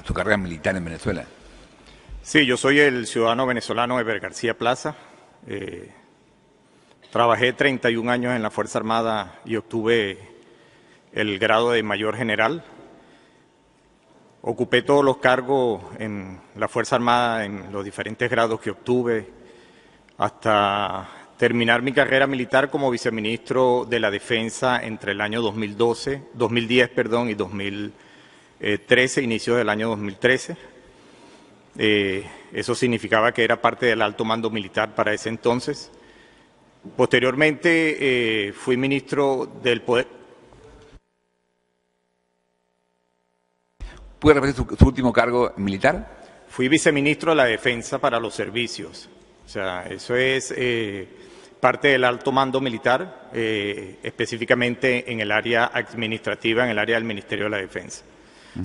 su carrera militar en Venezuela? Sí, yo soy el ciudadano venezolano Eber García Plaza. Trabajé 31 años en la Fuerza Armada y obtuve el grado de mayor general. Ocupé todos los cargos en la Fuerza Armada en los diferentes grados que obtuve hasta terminar mi carrera militar como viceministro de la Defensa entre el año 2010 y 2013, inicio del año 2013. Eso significaba que era parte del alto mando militar para ese entonces. Posteriormente fui ministro del Poder. ¿Puede repetir su último cargo militar? Fui viceministro de la Defensa para los servicios. O sea, eso es parte del alto mando militar, específicamente en el área administrativa, en el área del Ministerio de la Defensa.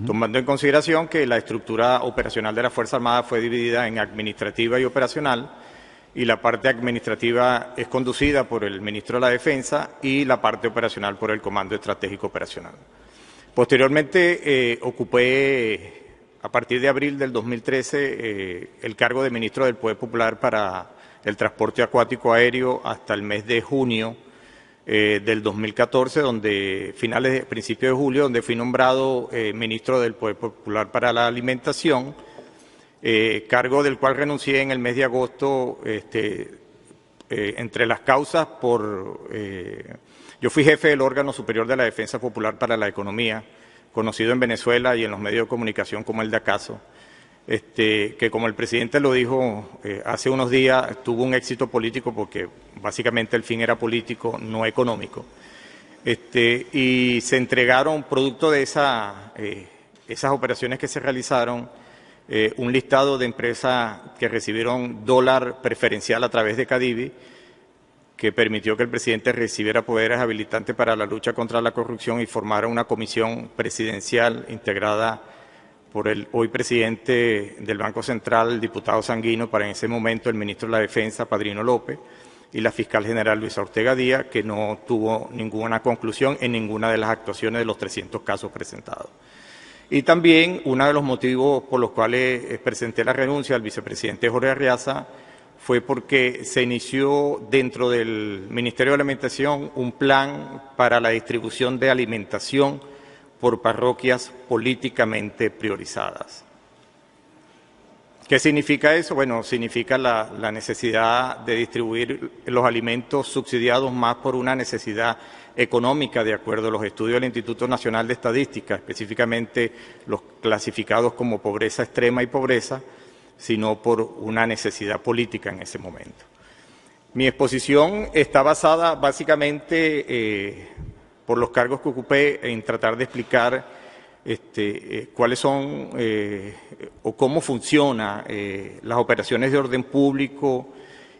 Tomando en consideración que la estructura operacional de la Fuerza Armada fue dividida en administrativa y operacional, y la parte administrativa es conducida por el ministro de la Defensa y la parte operacional por el Comando Estratégico Operacional. Posteriormente ocupé, a partir de abril del 2013, el cargo de ministro del Poder Popular para el transporte acuático aéreo hasta el mes de junio del 2014, principios de julio, donde fui nombrado ministro del Poder Popular para la Alimentación, cargo del cual renuncié en el mes de agosto, entre las causas yo fui jefe del órgano superior de la Defensa Popular para la Economía, conocido en Venezuela y en los medios de comunicación como el DACASO, que como el presidente lo dijo hace unos días, tuvo un éxito político porque básicamente el fin era político, no económico. Y se entregaron, producto de esas operaciones que se realizaron, un listado de empresas que recibieron dólar preferencial a través de Cadivi, que permitió que el presidente recibiera poderes habilitantes para la lucha contra la corrupción y formara una comisión presidencial integrada por el hoy presidente del Banco Central, el diputado Sanguino, para en ese momento el ministro de la Defensa, Padrino López, y la fiscal general Luisa Ortega Díaz, que no tuvo ninguna conclusión en ninguna de las actuaciones de los 300 casos presentados. Y también uno de los motivos por los cuales presenté la renuncia al vicepresidente Jorge Arriaza fue porque se inició dentro del Ministerio de Alimentación un plan para la distribución de alimentación por parroquias políticamente priorizadas. ¿Qué significa eso? Bueno, significa la necesidad de distribuir los alimentos subsidiados más por una necesidad económica, de acuerdo a los estudios del Instituto Nacional de Estadística, específicamente los clasificados como pobreza extrema y pobreza, sino por una necesidad política en ese momento. Mi exposición está basada básicamente, por los cargos que ocupé, en tratar de explicar cuáles son o cómo funcionan las operaciones de orden público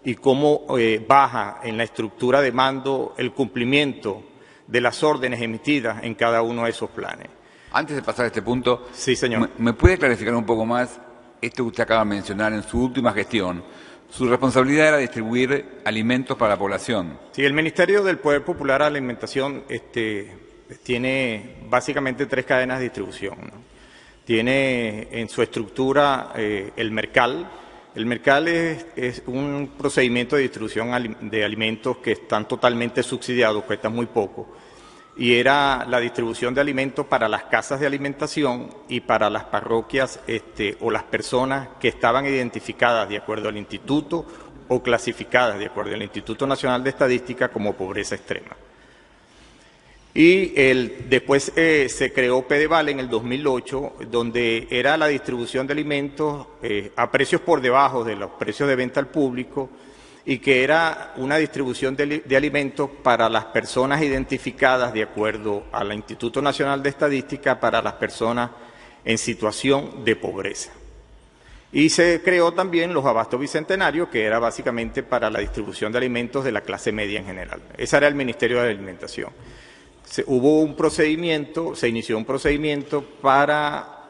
y cómo baja en la estructura de mando el cumplimiento de las órdenes emitidas en cada uno de esos planes. Antes de pasar a este punto, sí, señor. ¿Me puede clarificar un poco más esto que usted acaba de mencionar en su última gestión? Su responsabilidad era distribuir alimentos para la población. Sí, el Ministerio del Poder Popular a la Alimentación tiene básicamente 3 cadenas de distribución, ¿no? Tiene en su estructura el MERCAL. El MERCAL es un procedimiento de distribución de alimentos que están totalmente subsidiados, cuestan muy poco, y era la distribución de alimentos para las casas de alimentación y para las parroquias o las personas que estaban identificadas de acuerdo al instituto o clasificadas de acuerdo al Instituto Nacional de Estadística como pobreza extrema. Y después se creó Pedeval en el 2008, donde era la distribución de alimentos a precios por debajo de los precios de venta al público, y que era una distribución de alimentos para las personas identificadas de acuerdo al Instituto Nacional de Estadística, para las personas en situación de pobreza. Y se creó también los abastos bicentenarios, que era básicamente para la distribución de alimentos de la clase media en general. Ese era el Ministerio de Alimentación. Se inició un procedimiento para,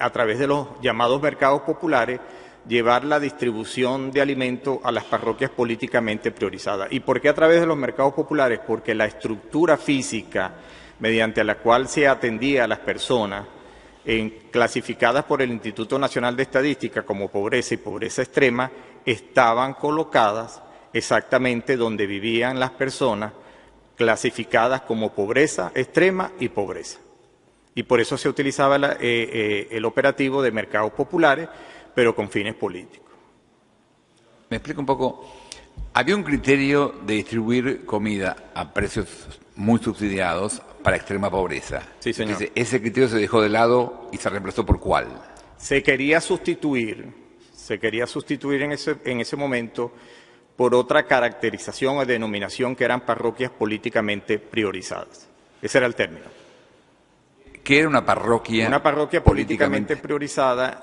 a través de los llamados mercados populares, llevar la distribución de alimentos a las parroquias políticamente priorizadas. ¿Y por qué a través de los mercados populares? Porque la estructura física mediante la cual se atendía a las personas clasificadas por el Instituto Nacional de Estadística como pobreza y pobreza extrema, estaban colocadas exactamente donde vivían las personas clasificadas como pobreza extrema y pobreza. Y por eso se utilizaba el operativo de mercados populares, pero con fines políticos. Me explica un poco, había un criterio de distribuir comida a precios muy subsidiados para extrema pobreza. Sí, señor. Entonces, ese criterio se dejó de lado y se reemplazó ¿por cuál? Se quería sustituir en ese momento por otra caracterización o denominación que eran parroquias políticamente priorizadas. Ese era el término. ¿Qué era una parroquia? Una parroquia políticamente priorizada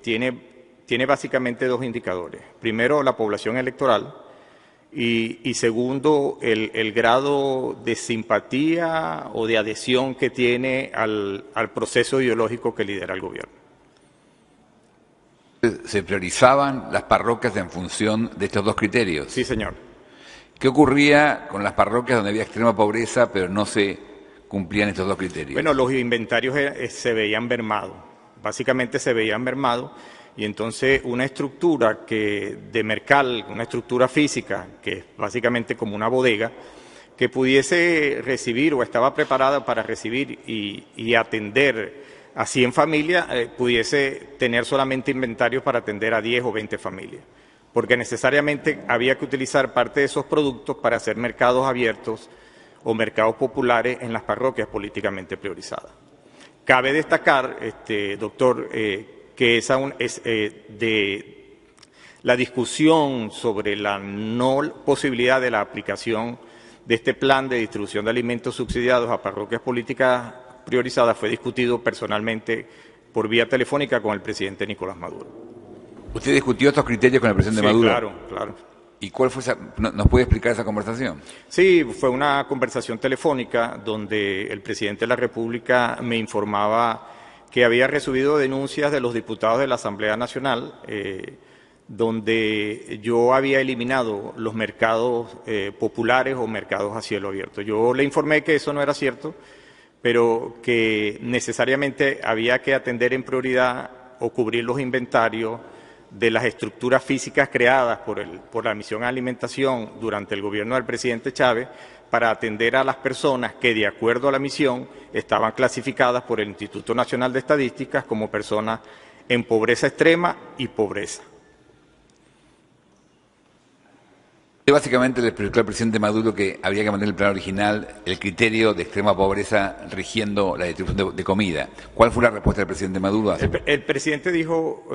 tiene básicamente dos indicadores. Primero, la población electoral y segundo, el grado de simpatía o de adhesión que tiene al proceso ideológico que lidera el gobierno. ¿Se priorizaban las parroquias en función de estos dos criterios? Sí, señor. ¿Qué ocurría con las parroquias donde había extrema pobreza pero no se cumplían estos dos criterios? Bueno, los inventarios se veían mermados, básicamente se veían mermados, y entonces una estructura de mercal, una estructura física, que es básicamente como una bodega, que pudiese recibir o estaba preparada para recibir y atender a 100 familias, pudiese tener solamente inventarios para atender a 10 o 20 familias, porque necesariamente había que utilizar parte de esos productos para hacer mercados abiertos o mercados populares en las parroquias políticamente priorizadas. Cabe destacar, doctor, que la discusión sobre la no posibilidad de la aplicación de este plan de distribución de alimentos subsidiados a parroquias políticas priorizadas fue discutido personalmente por vía telefónica con el presidente Nicolás Maduro. ¿Usted discutió estos criterios con el presidente Maduro? Claro, claro. ¿Y cuál fue esa? ¿Nos puede explicar esa conversación? Sí, fue una conversación telefónica donde el presidente de la República me informaba que había recibido denuncias de los diputados de la Asamblea Nacional, donde yo había eliminado los mercados populares o mercados a cielo abierto. Yo le informé que eso no era cierto, pero que necesariamente había que atender en prioridad o cubrir los inventarios de las estructuras físicas creadas por la Misión de Alimentación durante el gobierno del presidente Chávez para atender a las personas que, de acuerdo a la misión, estaban clasificadas por el Instituto Nacional de Estadísticas como personas en pobreza extrema y pobreza. Básicamente le explicó al presidente Maduro que habría que mantener el plan original, el criterio de extrema pobreza rigiendo la distribución de comida. ¿Cuál fue la respuesta del presidente Maduro? El presidente dijo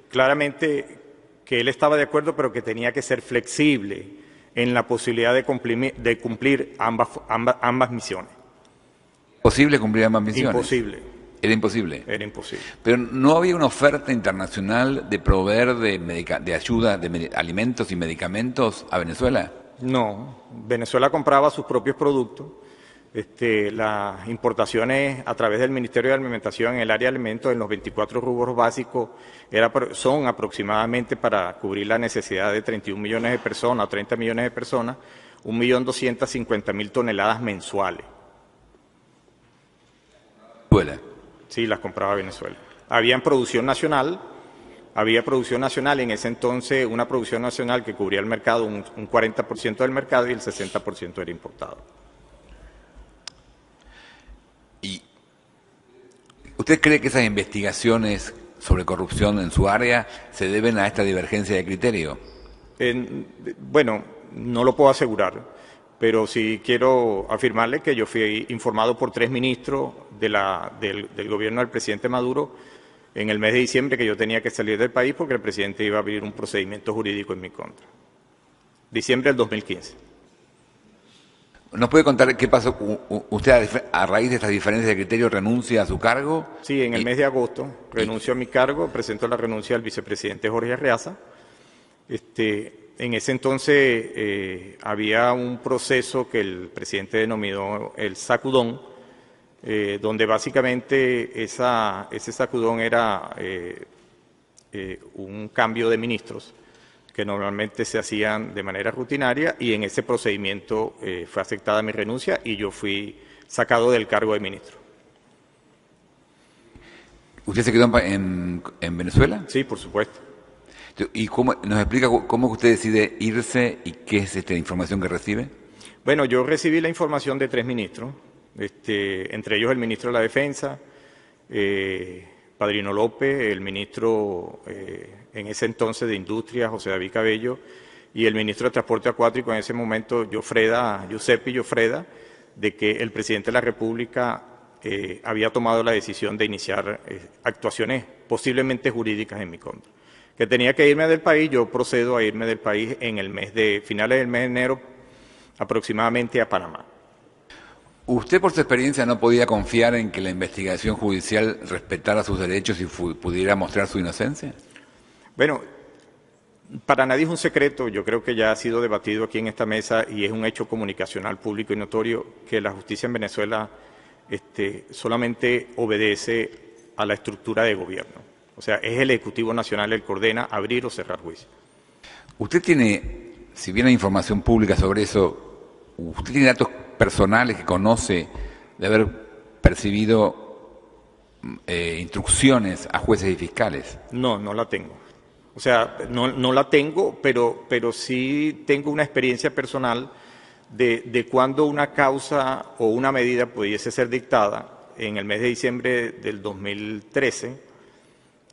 claramente que él estaba de acuerdo, pero que tenía que ser flexible en la posibilidad de cumplir ambas misiones. ¿Posible cumplir ambas misiones? Imposible. ¿Era imposible? Era imposible. Pero no había una oferta internacional de proveer de ayuda de alimentos y medicamentos a Venezuela. No, Venezuela compraba sus propios productos. Las importaciones a través del Ministerio de Alimentación en el área de alimentos en los 24 rubros básicos son aproximadamente para cubrir la necesidad de 31 millones de personas o 30 millones de personas, 1.250.000 toneladas mensuales. Venezuela. Sí, las compraba Venezuela. Había producción nacional en ese entonces, una producción nacional que cubría el mercado, un 40% del mercado y el 60% era importado. ¿Y usted cree que esas investigaciones sobre corrupción en su área se deben a esta divergencia de criterio? Bueno, no lo puedo asegurar, pero sí quiero afirmarle que yo fui informado por 3 ministros del gobierno del presidente Maduro en el mes de diciembre que yo tenía que salir del país porque el presidente iba a abrir un procedimiento jurídico en mi contra. Diciembre del 2015. ¿Nos puede contar qué pasó? ¿Usted a raíz de estas diferencias de criterio renuncia a su cargo? Sí, en el mes de agosto renuncio a mi cargo, presento la renuncia al vicepresidente Jorge Arreaza. En ese entonces había un proceso que el presidente denominó el sacudón, donde básicamente ese sacudón era un cambio de ministros que normalmente se hacían de manera rutinaria, y en ese procedimiento fue aceptada mi renuncia y yo fui sacado del cargo de ministro. ¿Usted se quedó en Venezuela? Sí, por supuesto. ¿Y nos explica cómo usted decide irse y qué es esta información que recibe? Bueno, yo recibí la información de 3 ministros, entre ellos el ministro de la Defensa, Padrino López, el ministro en ese entonces de Industria, José David Cabello, y el ministro de Transporte Acuático en ese momento, Giuseppe Llofreda, de que el presidente de la República había tomado la decisión de iniciar actuaciones posiblemente jurídicas en mi contra. Que tenía que irme del país, yo procedo a irme del país en finales del mes de enero, aproximadamente a Panamá. ¿Usted por su experiencia no podía confiar en que la investigación judicial respetara sus derechos y pudiera mostrar su inocencia? Bueno, para nadie es un secreto, yo creo que ya ha sido debatido aquí en esta mesa y es un hecho comunicacional público y notorio que la justicia en Venezuela solamente obedece a la estructura de gobierno. O sea, es el Ejecutivo Nacional el que ordena abrir o cerrar juicio. Usted tiene, si bien hay información pública sobre eso, ¿usted tiene datos personales que conoce de haber percibido instrucciones a jueces y fiscales? No, no la tengo. O sea, no la tengo, pero sí tengo una experiencia personal de cuando una causa o una medida pudiese ser dictada en el mes de diciembre del 2013,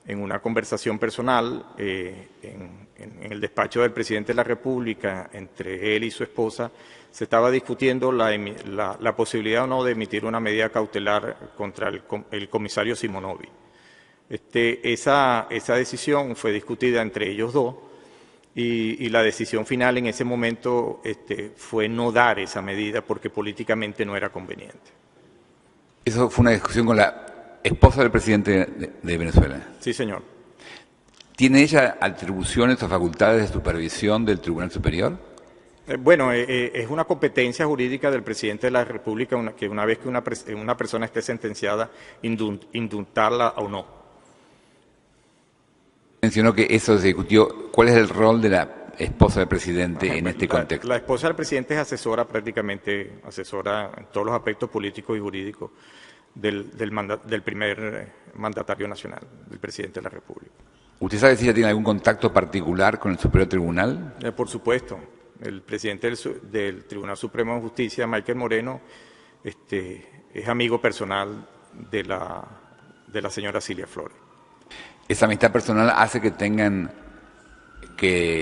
en una conversación personal en el despacho del presidente de la República, entre él y su esposa, se estaba discutiendo la posibilidad o no de emitir una medida cautelar contra el comisario Simonovi. Esa decisión fue discutida entre ellos dos y la decisión final en ese momento fue no dar esa medida porque políticamente no era conveniente. Eso fue una discusión con la esposa del presidente de Venezuela. Sí, señor. ¿Tiene ella atribuciones o facultades de supervisión del Tribunal Superior? Bueno, es una competencia jurídica del presidente de la República que una vez que una persona esté sentenciada, indultarla o no. Mencionó que eso se discutió. ¿Cuál es el rol de la esposa del presidente en este contexto? La esposa del presidente es asesora prácticamente, asesora en todos los aspectos políticos y jurídicos del primer mandatario nacional, del presidente de la República. ¿Usted sabe si ella tiene algún contacto particular con el Superior Tribunal? Por supuesto. El presidente del Tribunal Supremo de Justicia, Michael Moreno, es amigo personal de la señora Cilia Flores. ¿Esa amistad personal hace que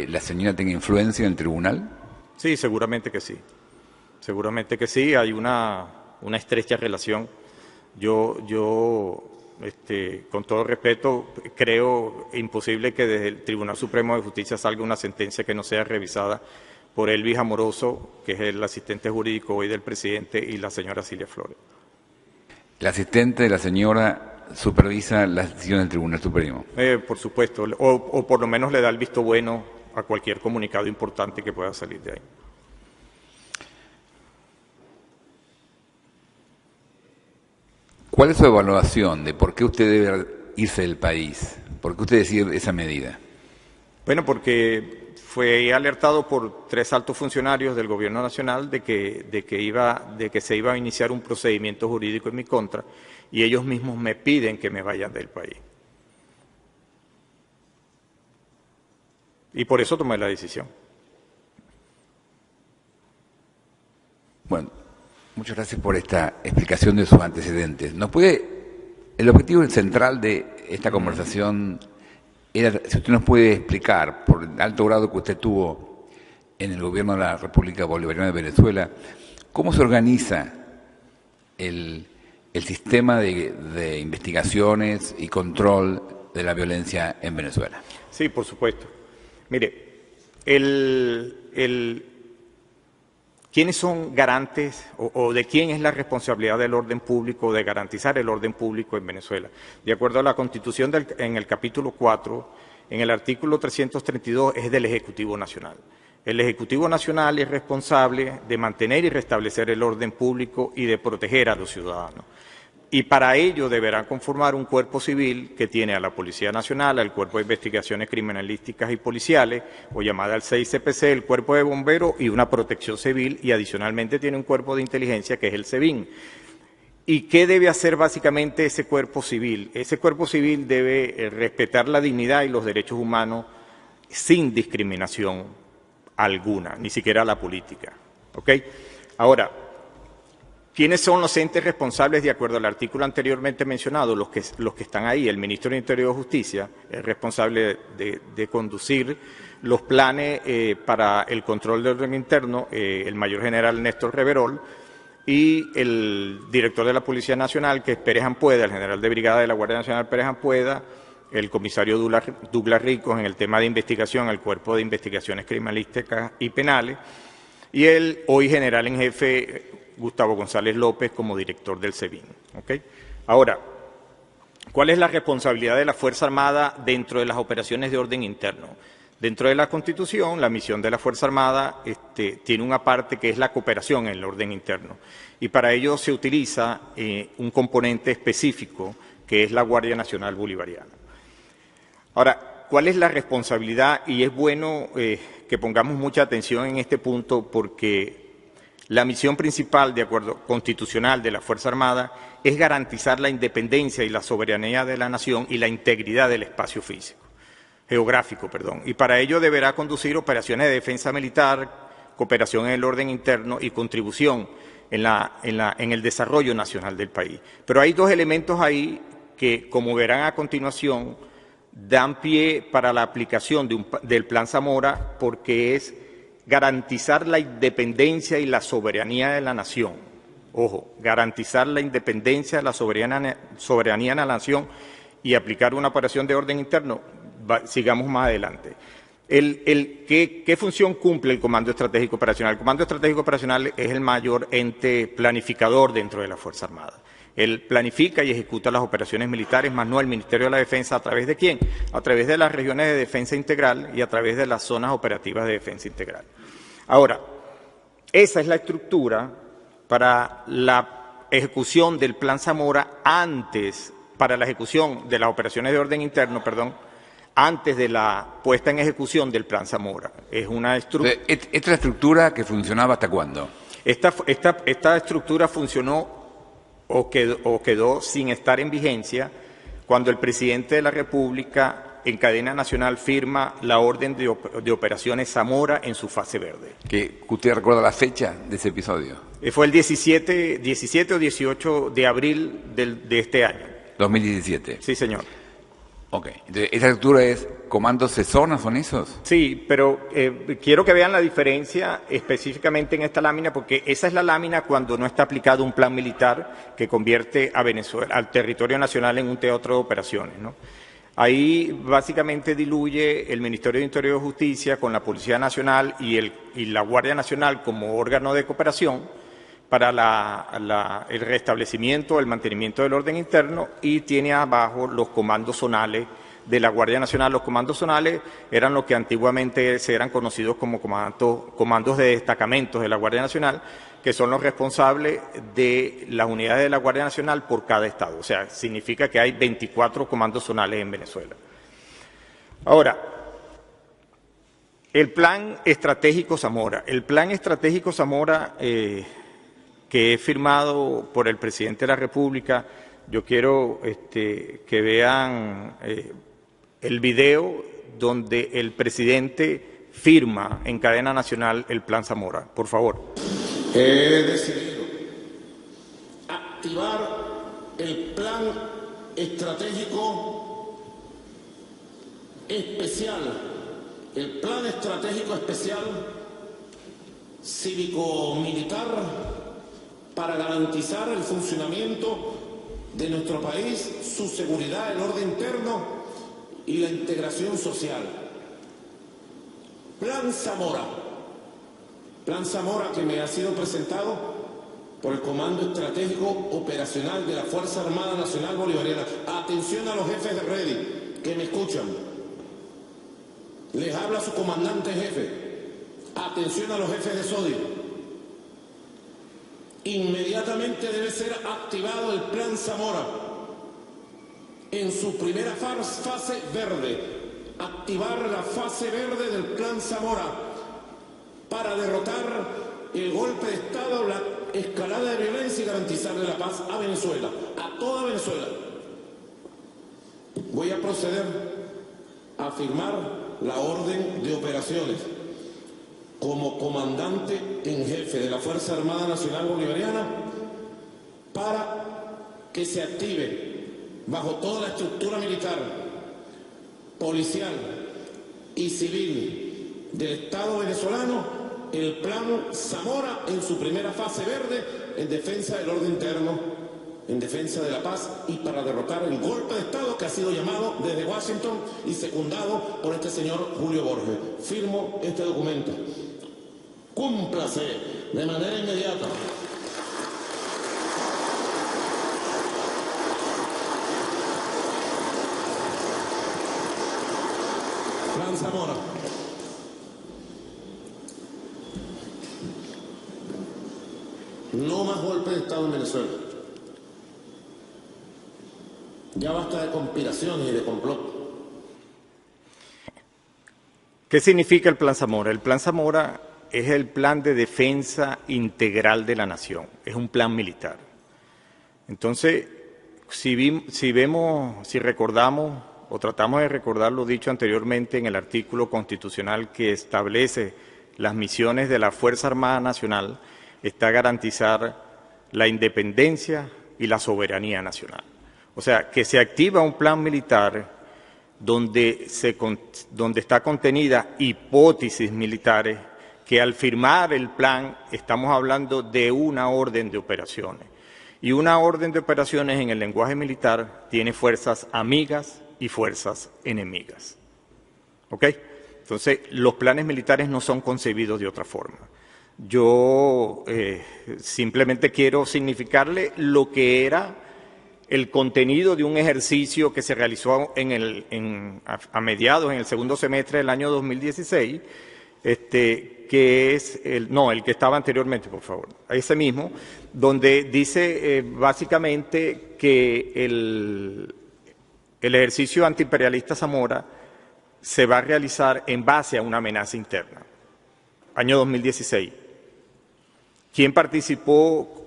la señora tenga influencia en el tribunal? Sí, seguramente que sí. Seguramente que sí, hay una estrecha relación. Yo con todo respeto, creo imposible que desde el Tribunal Supremo de Justicia salga una sentencia que no sea revisada por Elvis Amoroso, que es el asistente jurídico hoy del presidente, y la señora Cilia Flores. ¿El asistente de la señora supervisa las decisiones del Tribunal Supremo? Por supuesto, o por lo menos le da el visto bueno a cualquier comunicado importante que pueda salir de ahí. ¿Cuál es su evaluación de por qué usted debe irse del país? ¿Por qué usted decide esa medida? Bueno, porque fue alertado por 3 altos funcionarios del Gobierno Nacional de que se iba a iniciar un procedimiento jurídico en mi contra y ellos mismos me piden que me vayan del país. Y por eso tomé la decisión. Bueno, muchas gracias por esta explicación de sus antecedentes. El objetivo central de esta conversación era, si usted nos puede explicar, por el alto grado que usted tuvo en el gobierno de la República Bolivariana de Venezuela, cómo se organiza el sistema de investigaciones y control de la violencia en Venezuela. Sí, por supuesto. Mire, ¿quiénes son garantes o de quién es la responsabilidad del orden público, de garantizar el orden público en Venezuela? De acuerdo a la Constitución, en el capítulo 4, en el artículo 332, es del Ejecutivo Nacional. El Ejecutivo Nacional es responsable de mantener y restablecer el orden público y de proteger a los ciudadanos. Y para ello deberán conformar un cuerpo civil que tiene a la Policía Nacional, al Cuerpo de Investigaciones Criminalísticas y Policiales, o llamada al 6CPC, el Cuerpo de Bomberos y una protección civil, y adicionalmente tiene un cuerpo de inteligencia que es el SEBIN. ¿Y qué debe hacer básicamente ese cuerpo civil? Ese cuerpo civil debe respetar la dignidad y los derechos humanos sin discriminación alguna, ni siquiera la política. ¿Ok? Ahora, ¿quiénes son los entes responsables de acuerdo al artículo anteriormente mencionado? Los que están ahí. El Ministro del Interior y Justicia es responsable de conducir los planes para el control del orden interno, el Mayor General Néstor Reverol, y el director de la Policía Nacional, que es Pérez Ampueda, el general de brigada de la Guardia Nacional Pérez Ampueda, el comisario Douglas Ricos en el tema de investigación, el Cuerpo de Investigaciones Criminalísticas y Penales, y el hoy general en jefe Gustavo González López como director del SEBIN. ¿Okay? Ahora, ¿cuál es la responsabilidad de la Fuerza Armada dentro de las operaciones de orden interno? Dentro de la Constitución, la misión de la Fuerza Armada tiene una parte que es la cooperación en el orden interno. Y para ello se utiliza un componente específico, que es la Guardia Nacional Bolivariana. Ahora, ¿cuál es la responsabilidad? Y es bueno que pongamos mucha atención en este punto porque la misión principal, de acuerdo constitucional, de la Fuerza Armada es garantizar la independencia y la soberanía de la nación y la integridad del espacio geográfico. Y para ello deberá conducir operaciones de defensa militar, cooperación en el orden interno y contribución en el desarrollo nacional del país. Pero hay dos elementos ahí que, como verán a continuación, dan pie para la aplicación del Plan Zamora, porque es garantizar la independencia y la soberanía de la nación. Ojo, garantizar la independencia y la soberanía de la nación y aplicar una operación de orden interno. Sigamos más adelante. ¿Qué función cumple el Comando Estratégico Operacional? El Comando Estratégico Operacional es el mayor ente planificador dentro de la Fuerza Armada. Él planifica y ejecuta las operaciones militares, más no el Ministerio de la Defensa. ¿A través de quién? A través de las regiones de defensa integral y a través de las zonas operativas de defensa integral. Ahora, esa es la estructura para la ejecución del Plan Zamora para la ejecución de las operaciones de orden interno, antes de la puesta en ejecución del Plan Zamora. Es una estructura. ¿Esta es la estructura que funcionaba hasta cuándo? Esta estructura funcionó o quedó sin estar en vigencia cuando el presidente de la República en cadena nacional firma la orden de operaciones Zamora en su fase verde. ¿Usted recuerda la fecha de ese episodio? Fue el 17 o 18 de abril de este año. 2017. Sí, señor. Ok. Entonces, ¿esa estructura es comandos CESONA, son esos? Sí, pero quiero que vean la diferencia específicamente en esta lámina, porque esa es la lámina cuando no está aplicado un plan militar que convierte a Venezuela, al territorio nacional, en un teatro de operaciones, ¿no? Ahí básicamente diluye el Ministerio de Interior y Justicia con la Policía Nacional y la Guardia Nacional como órgano de cooperación para el restablecimiento, el mantenimiento del orden interno, y tiene abajo los comandos zonales de la Guardia Nacional. Los comandos zonales eran lo que antiguamente eran conocidos como comandos de destacamentos de la Guardia Nacional, que son los responsables de las unidades de la Guardia Nacional por cada estado. O sea, significa que hay 24 comandos zonales en Venezuela. Ahora, el Plan Estratégico Zamora. El Plan Estratégico Zamora, que es firmado por el presidente de la República, yo quiero que vean el video donde el presidente firma en cadena nacional el Plan Zamora. Por favor. He decidido activar el Plan Estratégico Especial, el Plan Estratégico Especial Cívico-Militar para garantizar el funcionamiento de nuestro país, su seguridad, el orden interno y la integración social. Plan Zamora. Plan Zamora que me ha sido presentado por el Comando Estratégico Operacional de la Fuerza Armada Nacional Bolivariana. Atención a los jefes de Ready que me escuchan. Les habla su comandante jefe. Atención a los jefes de SODI. Inmediatamente debe ser activado el Plan Zamora en su primera fase verde. Activar la fase verde del Plan Zamora para derrotar el golpe de Estado, la escalada de violencia y garantizarle la paz a Venezuela, a toda Venezuela. Voy a proceder a firmar la orden de operaciones como comandante en jefe de la Fuerza Armada Nacional Bolivariana para que se active bajo toda la estructura militar, policial y civil del Estado venezolano el Plan Zamora en su primera fase verde en defensa del orden interno, en defensa de la paz y para derrotar el golpe de Estado que ha sido llamado desde Washington y secundado por este señor Julio Borges. Firmo este documento. Cúmplase de manera inmediata. Plan Zamora. No más golpes de Estado en Venezuela. Ya basta de conspiraciones y de complot. ¿Qué significa el Plan Zamora? El Plan Zamora es el plan de defensa integral de la nación, es un plan militar. Entonces, si recordamos o tratamos de recordar lo dicho anteriormente en el artículo constitucional que establece las misiones de la Fuerza Armada Nacional, está garantizar la independencia y la soberanía nacional. O sea, que se activa un plan militar donde está contenida hipótesis militares que al firmar el plan estamos hablando de una orden de operaciones. Y una orden de operaciones en el lenguaje militar tiene fuerzas amigas y fuerzas enemigas. ¿Ok? Entonces, los planes militares no son concebidos de otra forma. Yo simplemente quiero significarle lo que era el contenido de un ejercicio que se realizó a mediados, en el segundo semestre del año 2016, que es el que estaba anteriormente, por favor, ese mismo, donde dice básicamente que el ejercicio antiimperialista Zamora se va a realizar en base a una amenaza interna. Año 2016. ¿Quién participó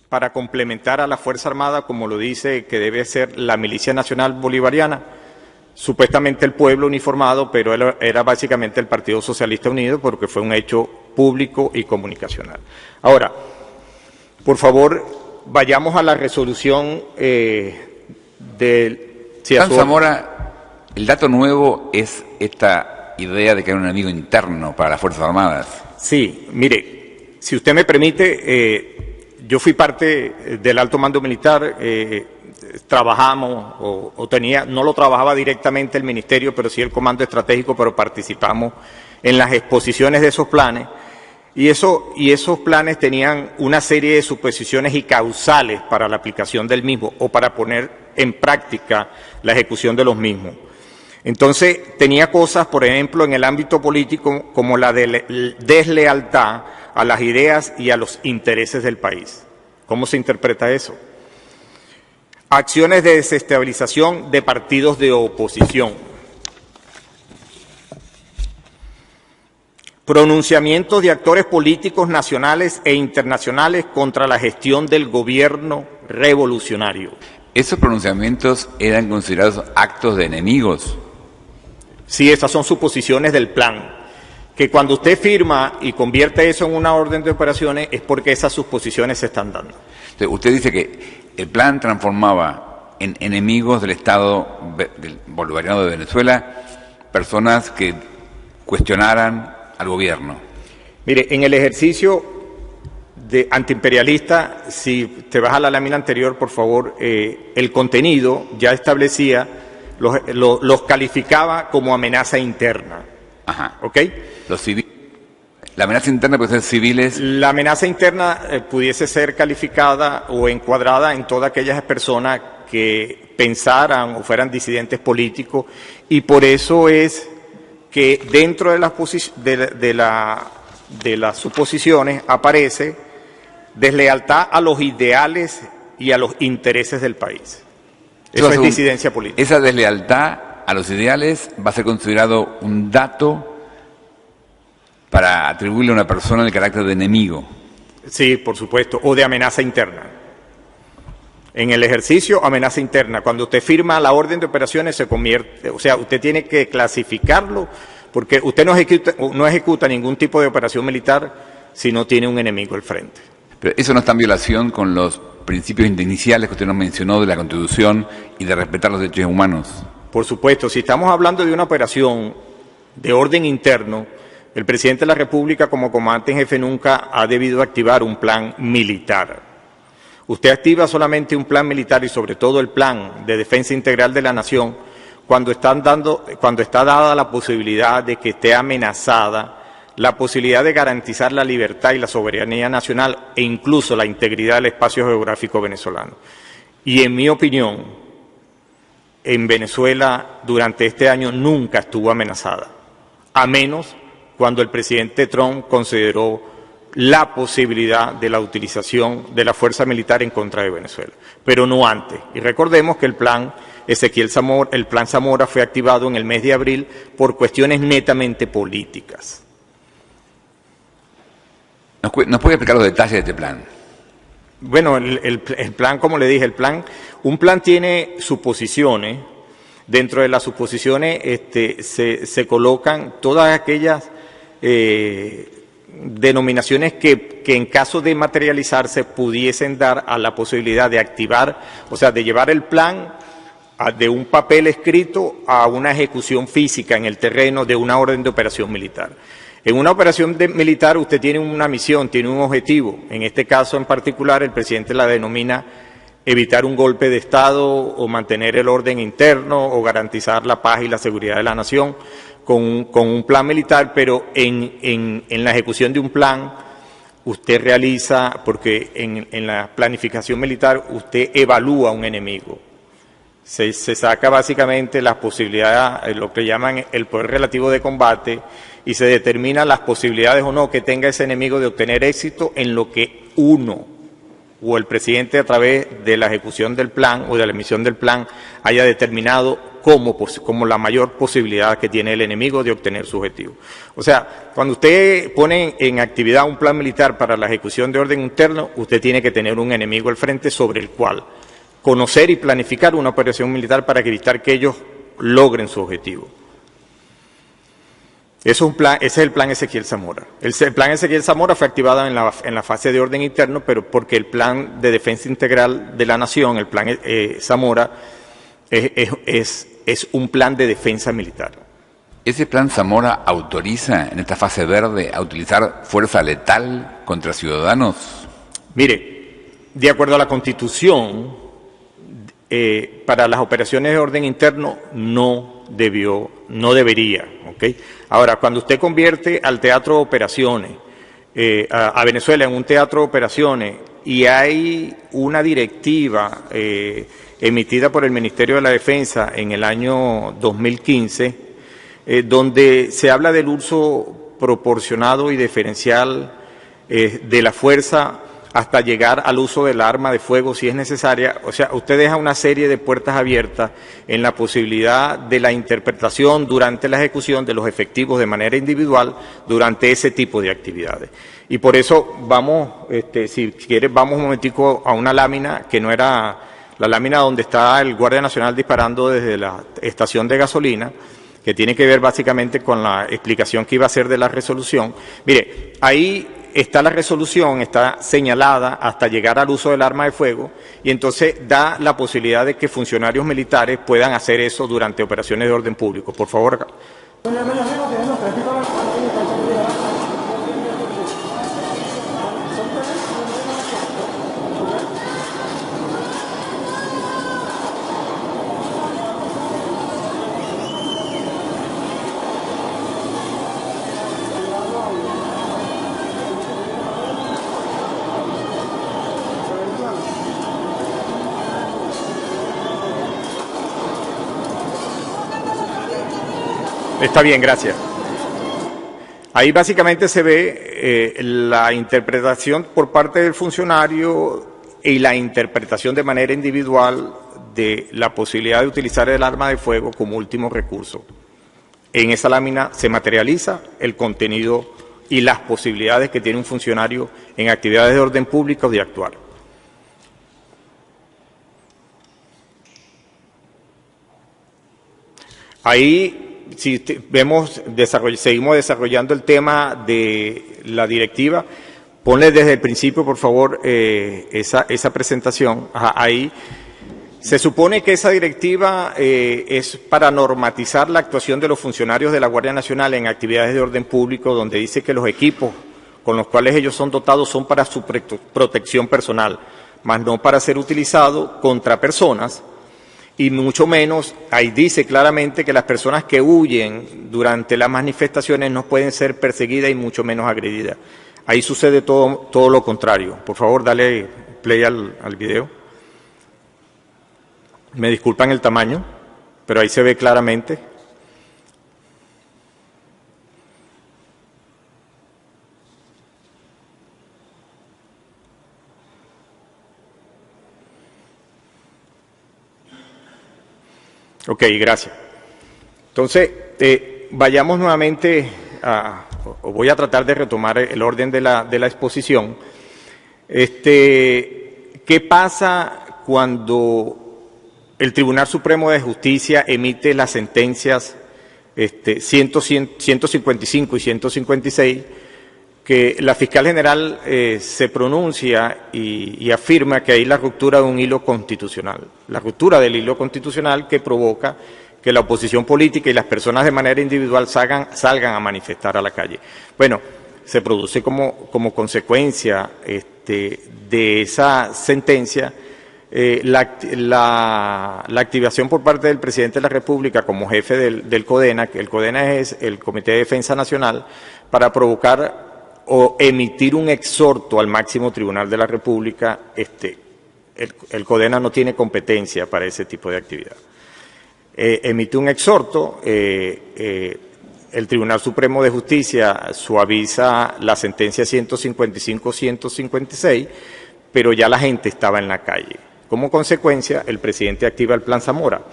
para complementar a la Fuerza Armada, como lo dice que debe ser la Milicia Nacional Bolivariana? Supuestamente el pueblo uniformado, pero era básicamente el Partido Socialista Unido, porque fue un hecho público y comunicacional. Ahora, por favor, vayamos a la resolución Plan Zamora, el dato nuevo es esta idea de que hay un enemigo interno para las Fuerzas Armadas. Sí, mire, si usted me permite, yo fui parte del alto mando militar, trabajamos no lo trabajaba directamente el ministerio, pero sí el comando estratégico, pero participamos en las exposiciones de esos planes, y esos planes tenían una serie de suposiciones y causales para la aplicación del mismo o para poner en práctica la ejecución de los mismos. Entonces, tenía cosas, por ejemplo, en el ámbito político, como la deslealtad a las ideas y a los intereses del país. ¿Cómo se interpreta eso? Acciones de desestabilización de partidos de oposición. Pronunciamientos de actores políticos nacionales e internacionales contra la gestión del gobierno revolucionario. ¿Esos pronunciamientos eran considerados actos de enemigos? Sí, esas son suposiciones del plan. Que cuando usted firma y convierte eso en una orden de operaciones es porque esas suposiciones se están dando. Entonces, usted dice que el plan transformaba en enemigos del Estado bolivariano de Venezuela personas que cuestionaran al gobierno. Mire, en el ejercicio de antiimperialista, si te vas a la lámina anterior, por favor, el contenido ya establecía, los calificaba como amenaza interna. Ajá. ¿Ok? La amenaza interna puede ser civiles. La amenaza interna pudiese ser calificada o encuadrada en todas aquellas personas que pensaran o fueran disidentes políticos, y por eso es que dentro de las suposiciones aparece deslealtad a los ideales y a los intereses del país. Eso es disidencia política. Esa deslealtad a los ideales va a ser considerado un dato para atribuirle a una persona el carácter de enemigo. Sí, por supuesto, o de amenaza interna. En el ejercicio, amenaza interna. Cuando usted firma la orden de operaciones se convierte, o sea, usted tiene que clasificarlo, porque usted no ejecuta ningún tipo de operación militar si no tiene un enemigo al frente. Pero eso no está en violación con los principios iniciales que usted nos mencionó de la Constitución y de respetar los derechos humanos. Por supuesto, si estamos hablando de una operación de orden interno, el presidente de la República como comandante en jefe nunca ha debido activar un plan militar. Usted activa solamente un plan militar y sobre todo el plan de defensa integral de la nación cuando está dada la posibilidad de que esté amenazada la posibilidad de garantizar la libertad y la soberanía nacional e incluso la integridad del espacio geográfico venezolano. Y en mi opinión, en Venezuela durante este año nunca estuvo amenazada, a menos cuando el presidente Trump consideró la posibilidad de la utilización de la fuerza militar en contra de Venezuela, pero no antes. Y recordemos que el plan Zamora fue activado en el mes de abril por cuestiones netamente políticas. ¿Nos puede explicar los detalles de este plan? Bueno, el plan, como le dije, un plan tiene suposiciones. Dentro de las suposiciones se colocan todas aquellas denominaciones que en caso de materializarse pudiesen dar a la posibilidad de activar, o sea, de llevar el plan de un papel escrito a una ejecución física en el terreno de una orden de operación militar. En una operación militar usted tiene una misión, tiene un objetivo. En este caso en particular el presidente la denomina evitar un golpe de Estado o mantener el orden interno o garantizar la paz y la seguridad de la nación con un plan militar, pero en la ejecución de un plan usted realiza, porque en la planificación militar usted evalúa un enemigo. Se saca básicamente las posibilidades, lo que llaman el poder relativo de combate, y se determina las posibilidades o no que tenga ese enemigo de obtener éxito en lo que uno o el presidente a través de la ejecución del plan o de la emisión del plan haya determinado como la mayor posibilidad que tiene el enemigo de obtener su objetivo. O sea, cuando usted pone en actividad un plan militar para la ejecución de orden interno, usted tiene que tener un enemigo al frente sobre el cual conocer y planificar una operación militar para evitar que ellos logren su objetivo. Ese es el plan Ezequiel Zamora. El plan Ezequiel Zamora fue activado en la fase de orden interno, pero porque el plan de defensa integral de la nación, el plan Zamora, es un plan de defensa militar. ¿Ese plan Zamora autoriza en esta fase verde a utilizar fuerza letal contra ciudadanos? Mire, de acuerdo a la Constitución, para las operaciones de orden interno no debería, ¿ok? Ahora, cuando usted convierte al teatro de operaciones, a Venezuela en un teatro de operaciones, y hay una directiva emitida por el Ministerio de la Defensa en el año 2015, donde se habla del uso proporcionado y diferencial de la fuerza hasta llegar al uso del arma de fuego si es necesaria. O sea, usted deja una serie de puertas abiertas en la posibilidad de la interpretación durante la ejecución de los efectivos de manera individual durante ese tipo de actividades. Y por eso vamos, si quieres, vamos un momentico a una lámina que no era la lámina donde está el Guardia Nacional disparando desde la estación de gasolina, que tiene que ver básicamente con la explicación que iba a hacer de la resolución. Mire, ahí está la resolución, está señalada hasta llegar al uso del arma de fuego, y entonces da la posibilidad de que funcionarios militares puedan hacer eso durante operaciones de orden público. Por favor, acá. Está bien, gracias. Ahí básicamente se ve la interpretación por parte del funcionario y la interpretación de manera individual de la posibilidad de utilizar el arma de fuego como último recurso. En esa lámina se materializa el contenido y las posibilidades que tiene un funcionario en actividades de orden público de actuar. Ahí, si vemos, seguimos desarrollando el tema de la directiva. Ponle desde el principio, por favor, esa presentación. Ajá, ahí se supone que esa directiva es para normatizar la actuación de los funcionarios de la Guardia Nacional en actividades de orden público, donde dice que los equipos con los cuales ellos son dotados son para su protección personal, más no para ser utilizados contra personas, y mucho menos, ahí dice claramente que las personas que huyen durante las manifestaciones no pueden ser perseguidas y mucho menos agredidas. Ahí sucede todo lo contrario. Por favor, dale play al video. Me disculpan el tamaño, pero ahí se ve claramente. Ok, gracias. Entonces, vayamos nuevamente voy a tratar de retomar el orden de la exposición. ¿Qué pasa cuando el Tribunal Supremo de Justicia emite las sentencias 155 y 156, que la fiscal general se pronuncia y afirma que hay la ruptura de un hilo constitucional, la ruptura del hilo constitucional que provoca que la oposición política y las personas de manera individual salgan a manifestar a la calle? Bueno, se produce como consecuencia de esa sentencia la activación por parte del presidente de la República como jefe del CODENA, que el CODENA es el Comité de Defensa Nacional, para provocar o emitir un exhorto al máximo tribunal de la República. El CODENA no tiene competencia para ese tipo de actividad. Emite un exhorto, el Tribunal Supremo de Justicia suaviza la sentencia 155-156, pero ya la gente estaba en la calle. Como consecuencia, el presidente activa el Plan Zamora.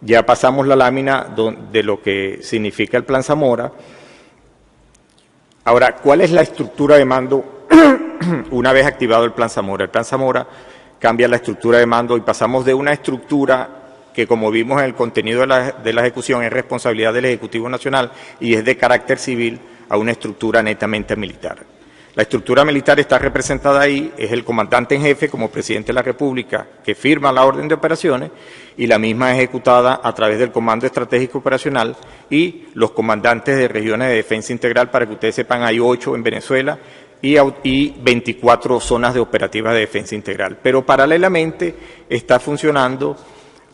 Ya pasamos la lámina de lo que significa el Plan Zamora. Ahora, ¿cuál es la estructura de mando una vez activado el Plan Zamora? El Plan Zamora cambia la estructura de mando y pasamos de una estructura que, como vimos en el contenido de la ejecución, es responsabilidad del Ejecutivo Nacional y es de carácter civil, a una estructura netamente militar. La estructura militar está representada ahí, es el comandante en jefe como presidente de la República que firma la orden de operaciones y la misma ejecutada a través del Comando Estratégico Operacional y los comandantes de regiones de defensa integral. Para que ustedes sepan, hay 8 en Venezuela y 24 zonas de operativas de defensa integral. Pero paralelamente está funcionando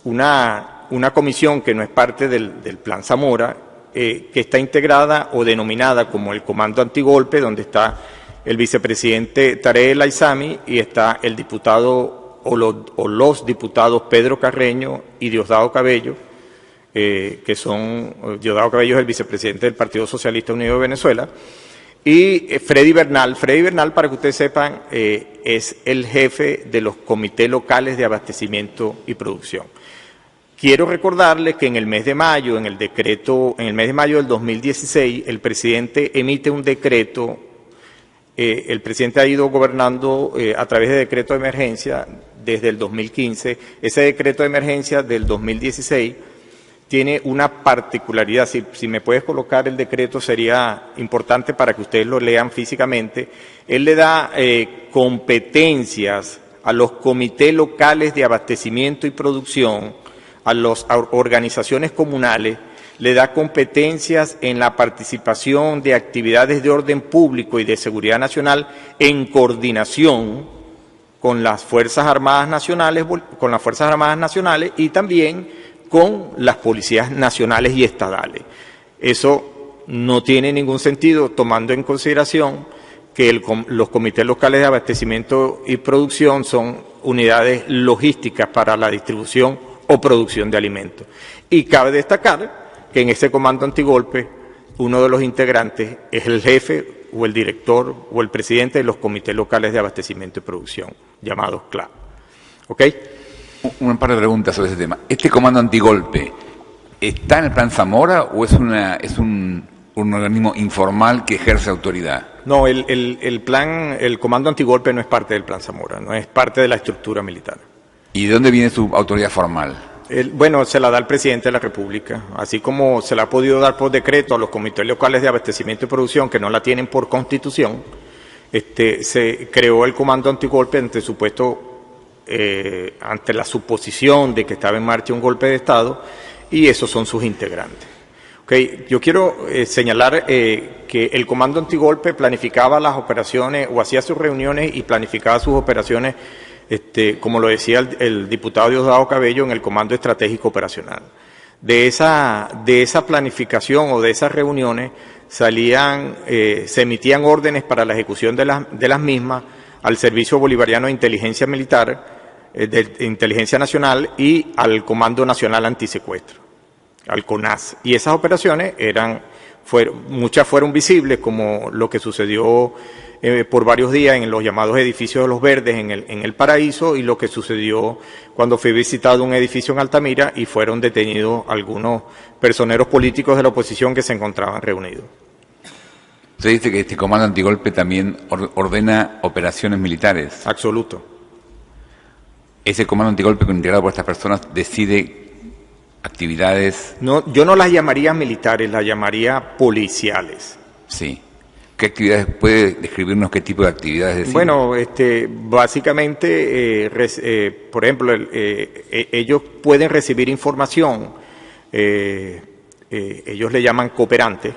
una comisión que no es parte del Plan Zamora, que está integrada o denominada como el Comando Antigolpe, donde está el vicepresidente Tarek El Aizami y está el diputado o los diputados Pedro Carreño y Diosdado Cabello, Diosdado Cabello es el vicepresidente del Partido Socialista Unido de Venezuela, y Freddy Bernal. Freddy Bernal, para que ustedes sepan, es el jefe de los comités locales de abastecimiento y producción. Quiero recordarles que en el mes de mayo, en el mes de mayo del 2016, el presidente emite un decreto. El presidente ha ido gobernando a través de decreto de emergencia desde el 2015. Ese decreto de emergencia del 2016 tiene una particularidad. Si me puedes colocar el decreto sería importante para que ustedes lo lean físicamente. Él le da competencias a los comités locales de abastecimiento y producción, a las organizaciones comunales, le da competencias en la participación de actividades de orden público y de seguridad nacional en coordinación con las Fuerzas Armadas Nacionales, y también con las policías nacionales y estadales. Eso no tiene ningún sentido, tomando en consideración que los comités locales de abastecimiento y producción son unidades logísticas para la distribución o producción de alimentos. Y cabe destacar que en ese comando antigolpe uno de los integrantes es el jefe o el director o el presidente de los comités locales de abastecimiento y producción, llamados CLAP. ¿Ok? Un par de preguntas sobre ese tema. ¿Este comando antigolpe está en el Plan Zamora o es un un organismo informal que ejerce autoridad. No, el Comando Antigolpe no es parte del Plan Zamora, no es parte de la estructura militar. ¿Y de dónde viene su autoridad formal? Bueno, se la da el presidente de la República, así como se la ha podido dar por decreto a los comités locales de abastecimiento y producción que no la tienen por constitución. Se creó el Comando Antigolpe ante ante la suposición de que estaba en marcha un golpe de Estado, y esos son sus integrantes. Okay. Yo quiero señalar que el Comando Antigolpe planificaba las operaciones o hacía sus reuniones y planificaba sus operaciones, como lo decía el diputado Diosdado Cabello, en el Comando Estratégico Operacional. De esa planificación o de esas reuniones se emitían órdenes para la ejecución de las mismas al Servicio Bolivariano de Inteligencia Militar, de Inteligencia Nacional, y al Comando Nacional Antisecuestro, al CONAS. Y esas operaciones muchas fueron visibles, como lo que sucedió por varios días en los llamados edificios de Los Verdes en el Paraíso, y lo que sucedió cuando fui visitado un edificio en Altamira y fueron detenidos algunos personeros políticos de la oposición que se encontraban reunidos. Usted dice que este Comando Antigolpe también ordena operaciones militares. Absoluto. ¿Ese Comando Antigolpe integrado por estas personas decide actividades? No, yo no las llamaría militares, las llamaría policiales. Sí. ¿Qué actividades, puede describirnos qué tipo de actividades deciden? Bueno, básicamente, por ejemplo, ellos pueden recibir información, ellos le llaman cooperantes,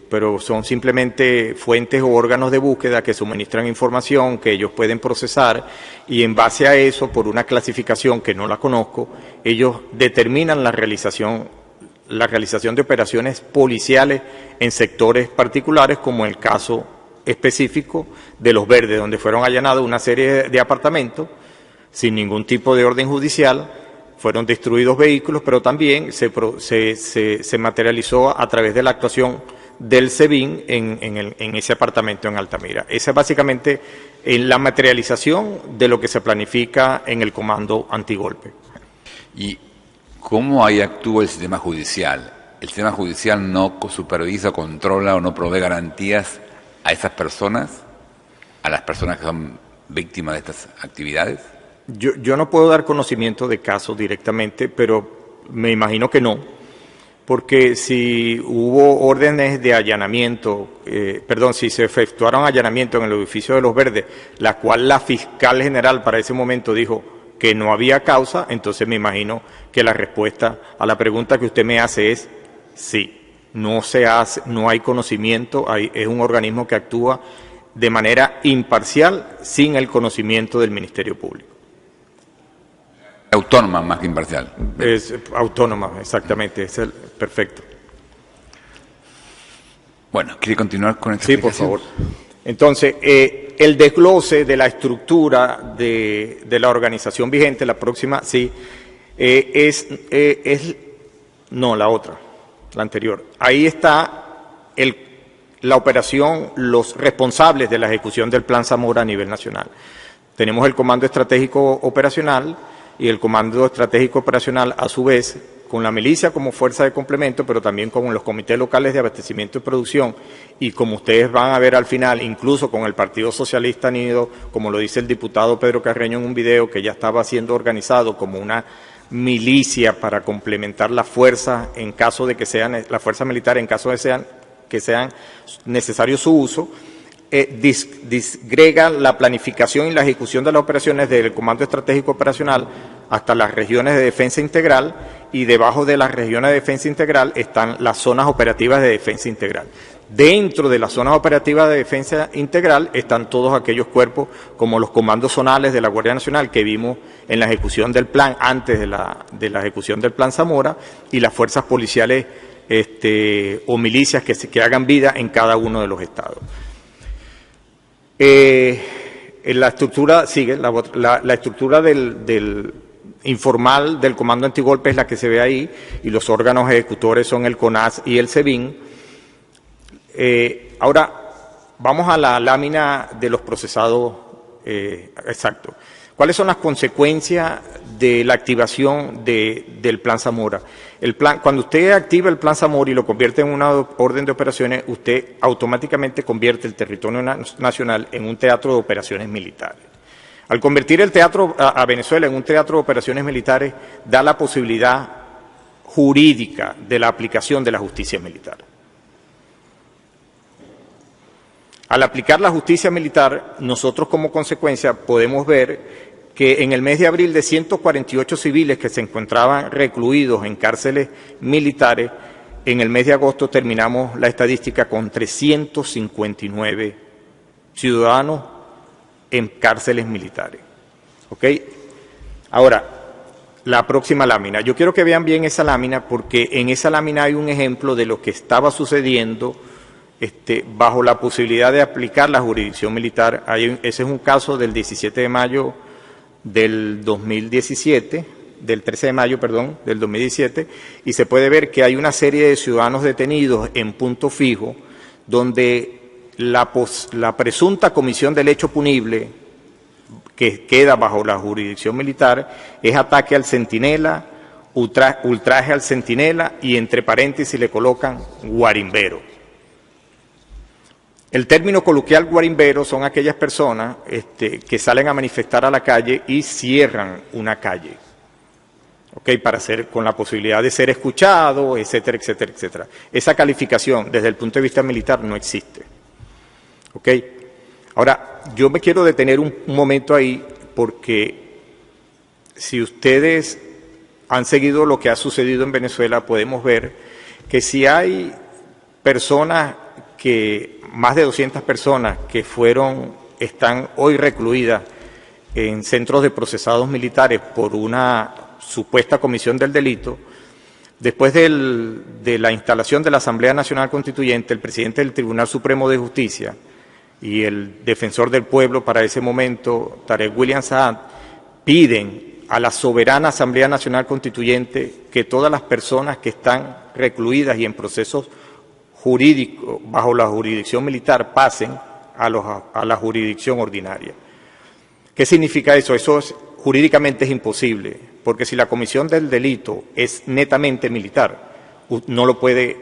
pero son simplemente fuentes o órganos de búsqueda que suministran información que ellos pueden procesar, y en base a eso, por una clasificación que no la conozco, ellos determinan la realización de operaciones policiales en sectores particulares, como el caso específico de Los Verdes, donde fueron allanados una serie de apartamentos sin ningún tipo de orden judicial, fueron destruidos vehículos, pero también se materializó a través de la actuación del SEBIN en ese apartamento en Altamira. Esa es básicamente la materialización de lo que se planifica en el Comando Antigolpe. ¿Y cómo ahí actúa el sistema judicial? ¿El sistema judicial no supervisa, controla o no provee garantías a esas personas, a las personas que son víctimas de estas actividades? Yo no puedo dar conocimiento de casos directamente, pero me imagino que no, porque si hubo órdenes de allanamiento, si se efectuaron allanamientos en el edificio de Los Verdes, la cual la fiscal general para ese momento dijo que no había causa, entonces me imagino que la respuesta a la pregunta que usted me hace es sí. No hay conocimiento, es un organismo que actúa de manera imparcial sin el conocimiento del Ministerio Público. Autónoma más que imparcial. Es autónoma, exactamente, perfecto. Bueno, ¿quiere continuar con esta explicación? Sí, por favor. Entonces, el desglose de la estructura de la organización vigente, la próxima, sí, no, la otra, la anterior. Ahí está la operación, los responsables de la ejecución del Plan Zamora a nivel nacional. Tenemos el Comando Estratégico Operacional, y el Comando Estratégico Operacional, a su vez, con la milicia como fuerza de complemento, pero también con los comités locales de abastecimiento y producción, y como ustedes van a ver al final, incluso con el Partido Socialista han ido, como lo dice el diputado Pedro Carreño en un video, que ya estaba siendo organizado como una milicia para complementar la fuerza en caso de que sean, la fuerza militar en caso de que sean necesarios su uso. Disgrega la planificación y la ejecución de las operaciones del Comando Estratégico Operacional hasta las regiones de defensa integral, y debajo de las regiones de defensa integral están las zonas operativas de defensa integral. Dentro de las zonas operativas de defensa integral están todos aquellos cuerpos como los comandos zonales de la Guardia Nacional que vimos en la ejecución del plan, antes de la ejecución del Plan Zamora, y las fuerzas policiales o milicias que hagan vida en cada uno de los estados. La estructura sigue, la estructura del informal del Comando Antigolpe es la que se ve ahí, y los órganos ejecutores son el CONAS y el SEBIN. Ahora vamos a la lámina de los procesados exactos. ¿Cuáles son las consecuencias de la activación del Plan Zamora? Cuando usted activa el Plan Zamora y lo convierte en una orden de operaciones, usted automáticamente convierte el territorio nacional en un teatro de operaciones militares. Al convertir el teatro a Venezuela en un teatro de operaciones militares, da la posibilidad jurídica de la aplicación de la justicia militar. Al aplicar la justicia militar, nosotros como consecuencia podemos ver que en el mes de abril de 148 civiles que se encontraban recluidos en cárceles militares, en el mes de agosto terminamos la estadística con 359 ciudadanos en cárceles militares. ¿Ok? Ahora, la próxima lámina. Yo quiero que vean bien esa lámina porque en esa lámina hay un ejemplo de lo que estaba sucediendo bajo la posibilidad de aplicar la jurisdicción militar. Ese es un caso del 17 de mayo del 2017, del 13 de mayo, perdón, del 2017, y se puede ver que hay una serie de ciudadanos detenidos en punto fijo, donde la presunta comisión del hecho punible que queda bajo la jurisdicción militar es ataque al centinela, ultraje al centinela y entre paréntesis le colocan guarimbero. El término coloquial guarimbero son aquellas personas que salen a manifestar a la calle y cierran una calle, ¿okay? Con la posibilidad de ser escuchado, etcétera, etcétera, etcétera. Esa calificación desde el punto de vista militar no existe. ¿Okay? Ahora, yo me quiero detener un momento ahí porque si ustedes han seguido lo que ha sucedido en Venezuela, podemos ver que si hay personas más de 200 personas que están hoy recluidas en centros de procesados militares por una supuesta comisión del delito, después de la instalación de la Asamblea Nacional Constituyente, el presidente del Tribunal Supremo de Justicia y el defensor del pueblo para ese momento, Tarek William Saad, piden a la soberana Asamblea Nacional Constituyente que todas las personas que están recluidas y en procesos jurídicos bajo la jurisdicción militar pasen a la jurisdicción ordinaria. ¿Qué significa eso? Jurídicamente es imposible, porque si la comisión del delito es netamente militar, no puede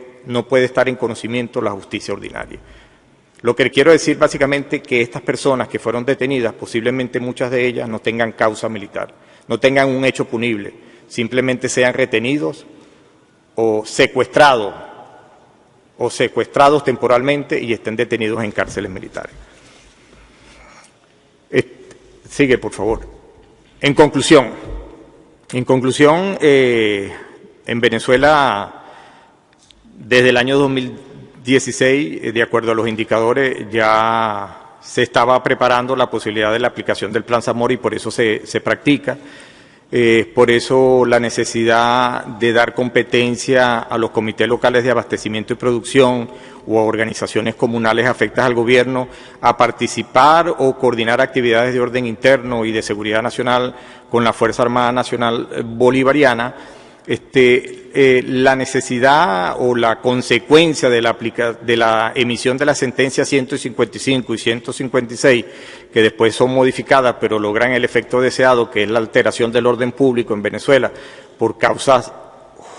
estar en conocimiento la justicia ordinaria. Lo que quiero decir básicamente que estas personas que fueron detenidas, posiblemente muchas de ellas no tengan causa militar, no tengan un hecho punible, simplemente sean retenidos o secuestrados temporalmente y estén detenidos en cárceles militares. Sigue, por favor. En conclusión, en Venezuela, desde el año 2016, de acuerdo a los indicadores, ya se estaba preparando la posibilidad de la aplicación del Plan Zamora y por eso se practica. Por eso la necesidad de dar competencia a los comités locales de abastecimiento y producción o a organizaciones comunales afectas al gobierno a participar o coordinar actividades de orden interno y de seguridad nacional con la Fuerza Armada Nacional Bolivariana. La necesidad o la consecuencia de la emisión de la sentencia 155 y 156, que después son modificadas pero logran el efecto deseado, que es la alteración del orden público en Venezuela por causas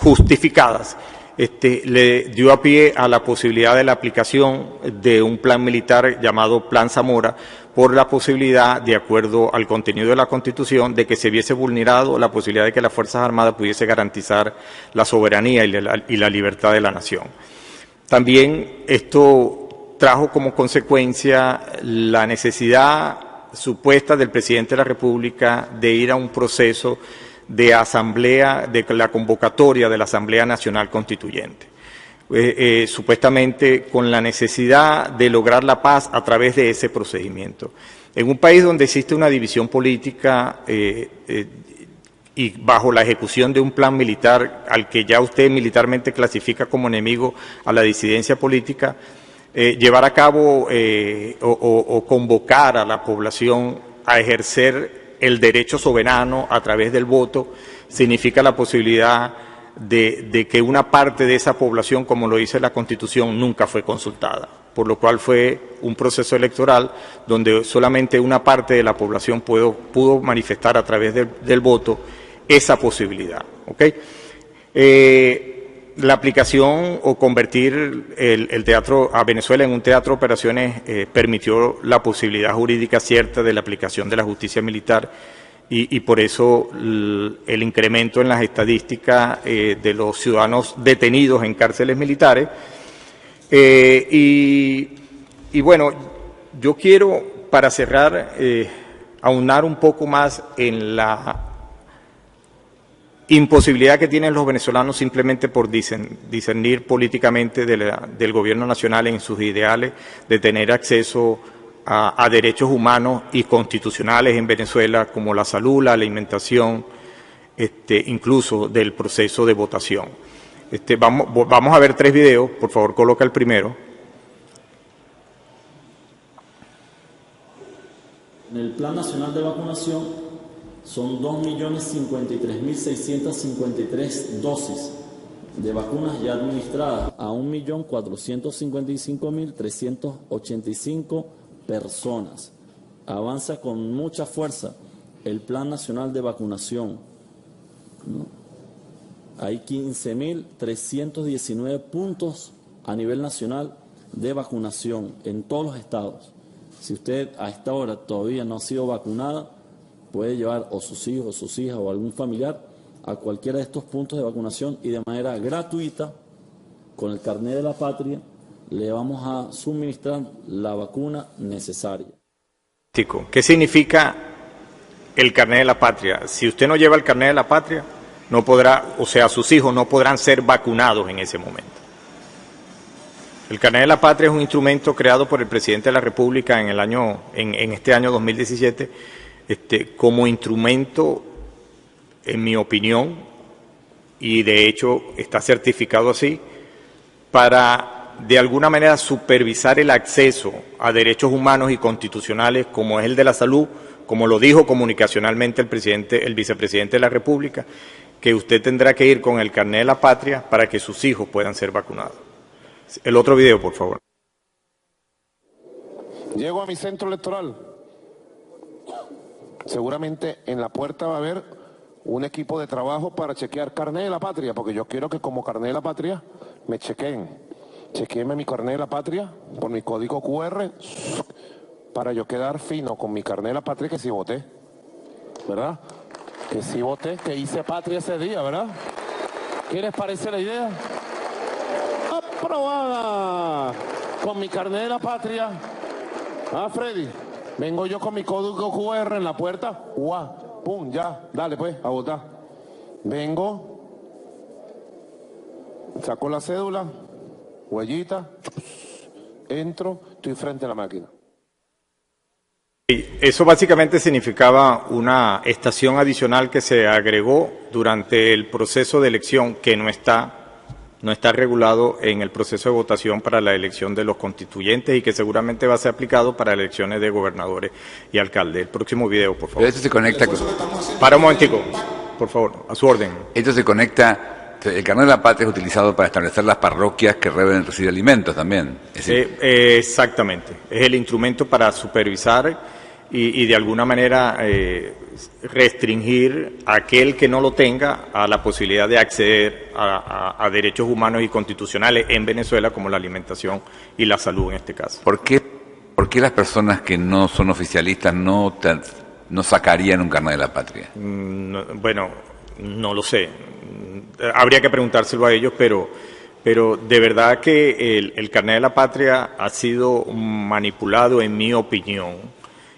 justificadas, le dio a pie a la posibilidad de la aplicación de un plan militar llamado Plan Zamora, por la posibilidad, de acuerdo al contenido de la Constitución, de que se viese vulnerado la posibilidad de que las Fuerzas Armadas pudiese garantizar la soberanía y la libertad de la nación. También esto trajo como consecuencia la necesidad supuesta del presidente de la República de ir a un proceso de asamblea, de la convocatoria de la Asamblea Nacional Constituyente. Supuestamente con la necesidad de lograr la paz a través de ese procedimiento. En un país donde existe una división política y bajo la ejecución de un plan militar al que ya usted militarmente clasifica como enemigo a la disidencia política, llevar a cabo o convocar a la población a ejercer el derecho soberano a través del voto significa la posibilidad de que una parte de esa población, como lo dice la Constitución, nunca fue consultada. por lo cual fue un proceso electoral donde solamente una parte de la población pudo manifestar a través del voto esa posibilidad. ¿Okay? La aplicación o convertir el teatro a Venezuela en un teatro de operaciones permitió la posibilidad jurídica cierta de la aplicación de la justicia militar y por eso el incremento en las estadísticas de los ciudadanos detenidos en cárceles militares. Y bueno, yo quiero, para cerrar, aunar un poco más en la imposibilidad que tienen los venezolanos simplemente por discernir políticamente del gobierno nacional en sus ideales de tener acceso a derechos humanos y constitucionales en Venezuela, como la salud, la alimentación, incluso del proceso de votación. Vamos a ver 3 videos, por favor coloca el primero. En el Plan Nacional de Vacunación son 2.053.653 dosis de vacunas ya administradas a 1.455.385 personas. Avanza con mucha fuerza el Plan Nacional de Vacunación, ¿no? Hay 15.319 puntos a nivel nacional de vacunación en todos los estados. Si usted a esta hora todavía no ha sido vacunada, puede llevar o sus hijos, o sus hijas o algún familiar a cualquiera de estos puntos de vacunación y de manera gratuita, con el carnet de la patria, le vamos a suministrar la vacuna necesaria. ¿Qué significa el carnet de la patria? Si usted no lleva el carnet de la patria, no podrá, o sea, sus hijos no podrán ser vacunados en ese momento. El carnet de la patria es un instrumento creado por el presidente de la República en este año 2017, como instrumento, en mi opinión, y de hecho está certificado así, para de alguna manera supervisar el acceso a derechos humanos y constitucionales como es el de la salud, como lo dijo comunicacionalmente el vicepresidente de la República, que usted tendrá que ir con el carnet de la patria para que sus hijos puedan ser vacunados. El otro video, por favor. Llego a mi centro electoral. Seguramente en la puerta va a haber un equipo de trabajo para chequear carnet de la patria, porque yo quiero que como carnet de la patria me chequeen. Chequeenme mi carnet de la patria por mi código QR para yo quedar fino con mi carnet de la patria que sí voté, ¿verdad? Que sí voté, que hice patria ese día, ¿verdad? ¿Qué les parece la idea? Aprobada con mi carnet de la patria. Ah, Freddy, vengo yo con mi código QR en la puerta. ¡Guau! ¡Pum! Ya, dale pues, a votar. Vengo, saco la cédula, huellita, entro, estoy frente a la máquina. Eso básicamente significaba una estación adicional que se agregó durante el proceso de elección que no está regulado en el proceso de votación para la elección de los constituyentes y que seguramente va a ser aplicado para elecciones de gobernadores y alcaldes. El próximo video, por favor. Pero esto se conecta con... Para un momentico, por favor, a su orden. Esto se conecta... El carnet de la patria es utilizado para establecer las parroquias que deben recibir alimentos también. Es decir, Exactamente. Es el instrumento para supervisar y de alguna manera restringir a aquel que no lo tenga a la posibilidad de acceder a derechos humanos y constitucionales en Venezuela, como la alimentación y la salud en este caso. ¿Por qué las personas que no son oficialistas no sacarían un carnet de la patria? Bueno, no lo sé. Habría que preguntárselo a ellos, pero de verdad que el carnet de la patria ha sido manipulado, en mi opinión,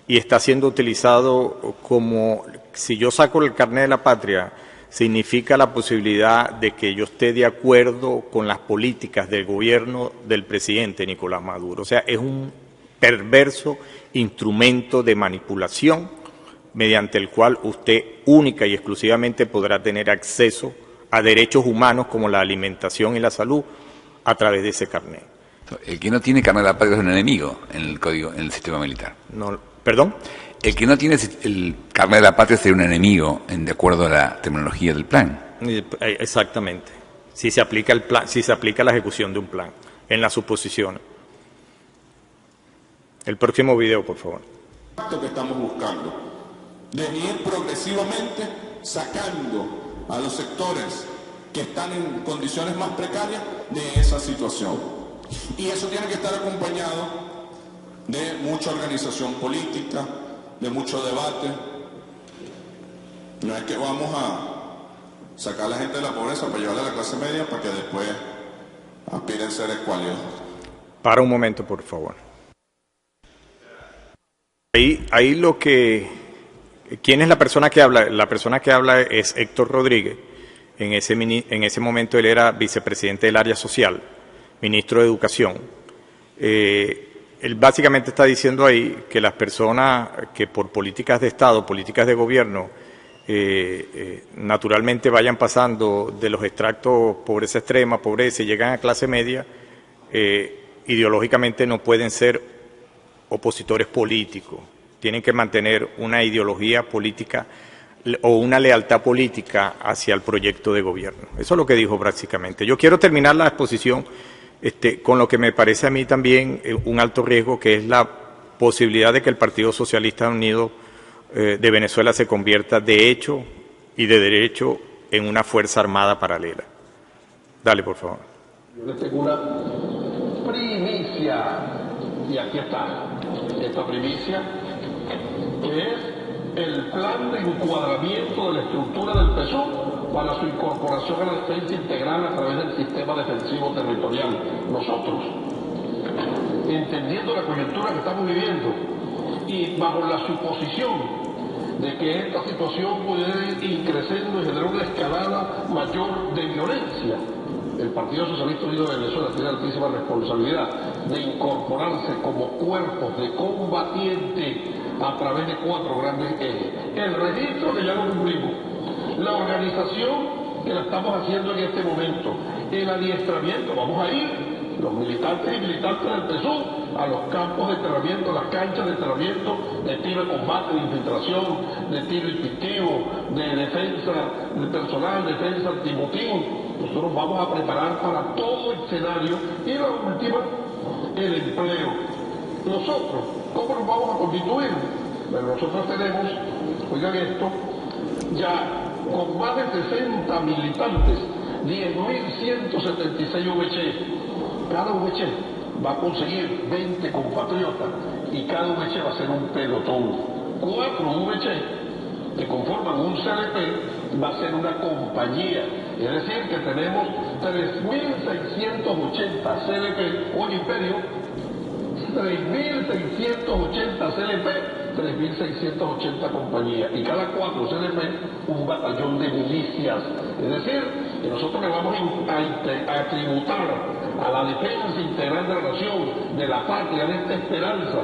y está siendo utilizado como, si yo saco el carnet de la patria, significa la posibilidad de que yo esté de acuerdo con las políticas del gobierno del presidente Nicolás Maduro. O sea, es un perverso instrumento de manipulación mediante el cual usted única y exclusivamente podrá tener acceso a derechos humanos como la alimentación y la salud a través de ese carnet. El que no tiene carnet de la patria es un enemigo en el sistema militar. No, ¿perdón? El que no tiene el carnet de la patria sería un enemigo de acuerdo a la terminología del plan. Exactamente. Si se aplica el plan, si se aplica la ejecución de un plan en las suposiciones. El próximo video, por favor. Esto que estamos buscando, de ir progresivamente sacando a los sectores que están en condiciones más precarias de esa situación. Y eso tiene que estar acompañado de mucha organización política, de mucho debate. No es que vamos a sacar a la gente de la pobreza para llevarla a la clase media para que después aspiren a ser escuálidos. Para un momento, por favor. Ahí lo que... ¿Quién es la persona que habla? La persona que habla es Héctor Rodríguez. En ese momento él era vicepresidente del área social, ministro de Educación. Él básicamente está diciendo ahí que las personas que por políticas de Estado, políticas de gobierno, naturalmente vayan pasando de los extractos pobreza extrema, pobreza y llegan a clase media, ideológicamente no pueden ser opositores políticos, tienen que mantener una ideología política o una lealtad política hacia el proyecto de gobierno. Eso es lo que dijo básicamente. Yo quiero terminar la exposición con lo que me parece a mí también un alto riesgo, que es la posibilidad de que el Partido Socialista Unido de Venezuela se convierta de hecho y de derecho en una fuerza armada paralela. Dale, por favor. Yo les tengo una primicia, y aquí está, esta primicia, que es el plan de encuadramiento de la estructura del PSUV para su incorporación a la defensa integral a través del sistema defensivo territorial. Nosotros, entendiendo la coyuntura que estamos viviendo y bajo la suposición de que esta situación pudiera ir creciendo y generar una escalada mayor de violencia, el Partido Socialista Unido de Venezuela tiene la altísima responsabilidad de incorporarse como cuerpos de combatientes a través de 4 grandes ejes. El registro, que ya lo cumplimos, la organización, que la estamos haciendo en este momento, el adiestramiento, vamos a ir los militantes y militantes del PSUV a los campos de entrenamiento, las canchas de entrenamiento de tiro de combate, de infiltración, de tiro intuitivo, de defensa del personal, defensa antimotín. Nosotros vamos a preparar para todo escenario. Y la última, el empleo. Nosotros, ¿cómo nos vamos a constituir? Bueno, nosotros tenemos, oigan esto, ya con más de 60 militantes, 10.176 VC. Cada VC va a conseguir 20 compatriotas y cada VC va a ser un pelotón. 4 VC que conforman un CLP va a ser una compañía. Es decir, que tenemos 3.680 CLP, un imperio, 3.680 CLP, 3.680 compañías, y cada 4 CLP un batallón de milicias. Es decir, que nosotros le vamos a tributar a la defensa integral de la nación, de la patria, de esta esperanza,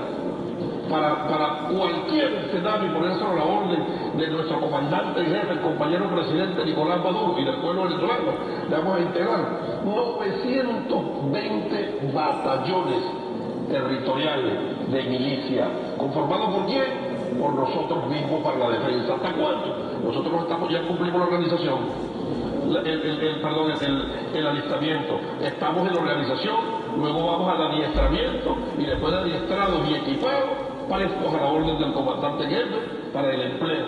para cualquier escenario, y ponérselo a la orden de nuestro comandante y jefe, el compañero presidente Nicolás Maduro, y del pueblo venezolano. Le vamos a integrar 920 batallones territoriales de milicia, conformados por quién? Por nosotros mismos, para la defensa. ¿Hasta cuándo? Nosotros ya cumplimos la organización, el alistamiento, estamos en la organización, luego vamos al adiestramiento, y después de adiestrados y equipados, prestos a la orden del comandante jefe para el empleo.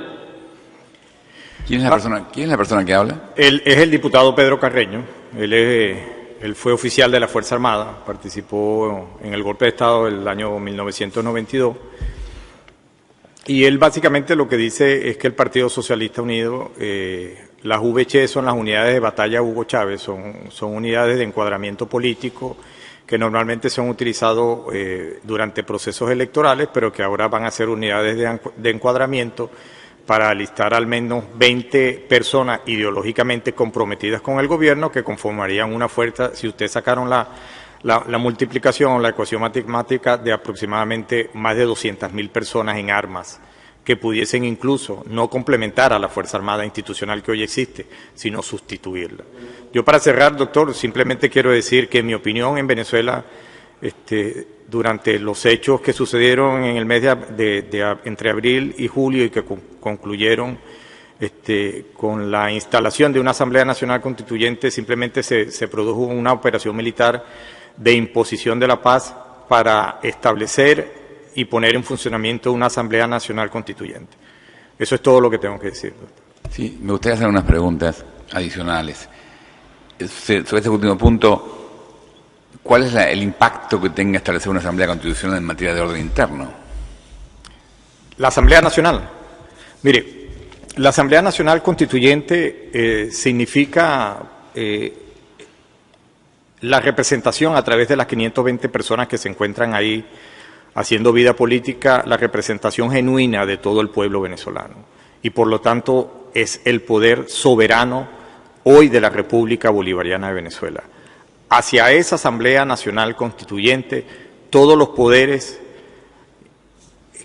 ¿Quién es la persona que habla? Él es el diputado Pedro Carreño. Él fue oficial de la Fuerza Armada, participó en el golpe de Estado del año 1992, y él básicamente lo que dice es que el Partido Socialista Unido, las VC son las unidades de batalla Hugo Chávez, son unidades de encuadramiento político que normalmente son utilizados durante procesos electorales, pero que ahora van a ser unidades de encuadramiento para alistar al menos 20 personas ideológicamente comprometidas con el gobierno, que conformarían una fuerza. Si ustedes sacaron la multiplicación, la ecuación matemática, de aproximadamente más de 200.000 personas en armas, que pudiesen incluso no complementar a la Fuerza Armada institucional que hoy existe, sino sustituirla. Yo, para cerrar, doctor, simplemente quiero decir que en mi opinión en Venezuela, durante los hechos que sucedieron en el mes entre abril y julio, y que concluyeron con la instalación de una Asamblea Nacional Constituyente, simplemente se produjo una operación militar de imposición de la paz para establecer y poner en funcionamiento una Asamblea Nacional Constituyente. Eso es todo lo que tengo que decir, doctor. Sí, me gustaría hacer unas preguntas adicionales. Sobre este último punto, ¿cuál es el impacto que tenga establecer una Asamblea Constitucional en materia de orden interno? La Asamblea Nacional. Mire, la Asamblea Nacional Constituyente significa la representación a través de las 520 personas que se encuentran ahí haciendo vida política, la representación genuina de todo el pueblo venezolano. Y por lo tanto es el poder soberano hoy de la República Bolivariana de Venezuela. Hacia esa Asamblea Nacional Constituyente, todos los poderes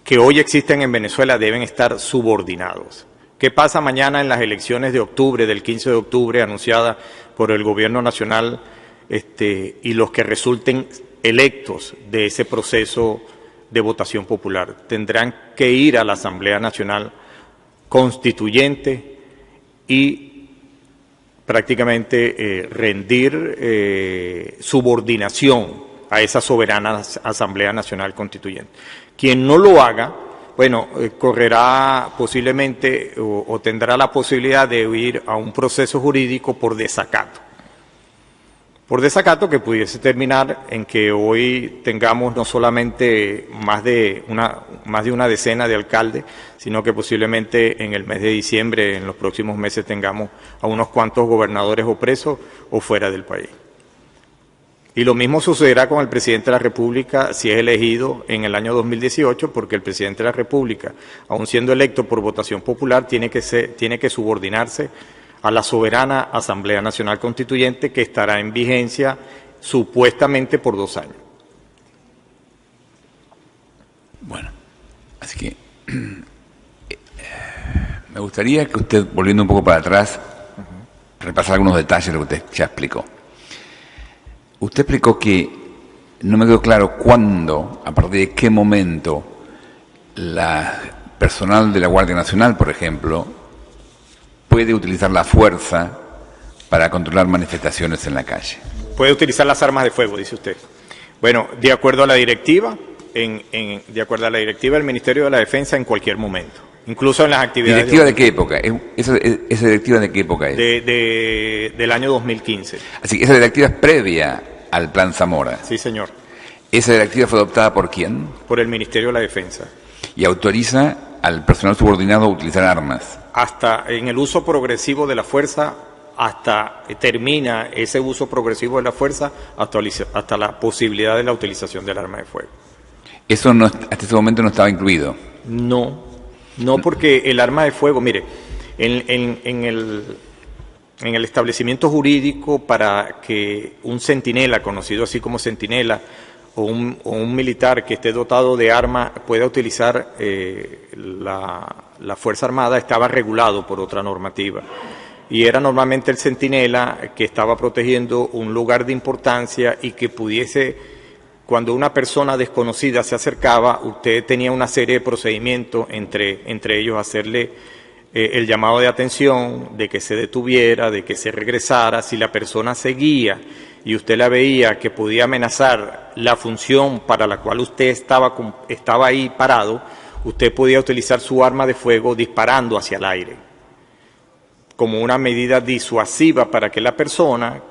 que hoy existen en Venezuela deben estar subordinados. ¿Qué pasa mañana en las elecciones de octubre, del 15 de octubre, anunciadas por el Gobierno Nacional, y los que resulten electos de ese proceso de votación popular? Tendrán que ir a la Asamblea Nacional Constituyente y prácticamente rendir subordinación a esa soberana Asamblea Nacional Constituyente. Quien no lo haga, bueno, correrá posiblemente o tendrá la posibilidad de ir a un proceso jurídico por desacato. Por desacato que pudiese terminar en que hoy tengamos no solamente más de una decena de alcaldes, sino que posiblemente en el mes de diciembre, en los próximos meses, tengamos a unos cuantos gobernadores o presos o fuera del país. Y lo mismo sucederá con el presidente de la República si es elegido en el año 2018, porque el presidente de la República, aun siendo electo por votación popular, tiene que subordinarse a la soberana Asamblea Nacional Constituyente, que estará en vigencia supuestamente por 2 años. Bueno, así que me gustaría que usted, volviendo un poco para atrás, repasara algunos detalles de lo que usted ya explicó. Usted explicó que no me quedó claro cuándo, a partir de qué momento, la personal de la Guardia Nacional, por ejemplo, puede utilizar la fuerza para controlar manifestaciones en la calle. Puede utilizar las armas de fuego, dice usted. Bueno, de acuerdo a la directiva, de acuerdo a la directiva del Ministerio de la Defensa, en cualquier momento, incluso en las actividades. ¿Directiva de qué época? ¿Esa directiva de qué época es? Del año 2015. Así que esa directiva es previa al Plan Zamora. Sí, señor. ¿Esa directiva fue adoptada por quién? Por el Ministerio de la Defensa. Y autoriza al personal subordinado a utilizar armas. Hasta en el uso progresivo de la fuerza, hasta termina ese uso progresivo de la fuerza, hasta la posibilidad de la utilización del arma de fuego. ¿Eso no, hasta ese momento no estaba incluido? No, porque el arma de fuego, mire, en el establecimiento jurídico, para que un centinela, conocido así como centinela, o un militar que esté dotado de arma pueda utilizar la Fuerza Armada, estaba regulado por otra normativa. Y era normalmente el centinela que estaba protegiendo un lugar de importancia y que pudiese, cuando una persona desconocida se acercaba, usted tenía una serie de procedimientos, entre ellos hacerle el llamado de atención, de que se detuviera, de que se regresara. Si la persona seguía y usted la veía que podía amenazar la función para la cual usted estaba ahí parado, usted podía utilizar su arma de fuego disparando hacia el aire, como una medida disuasiva para que la persona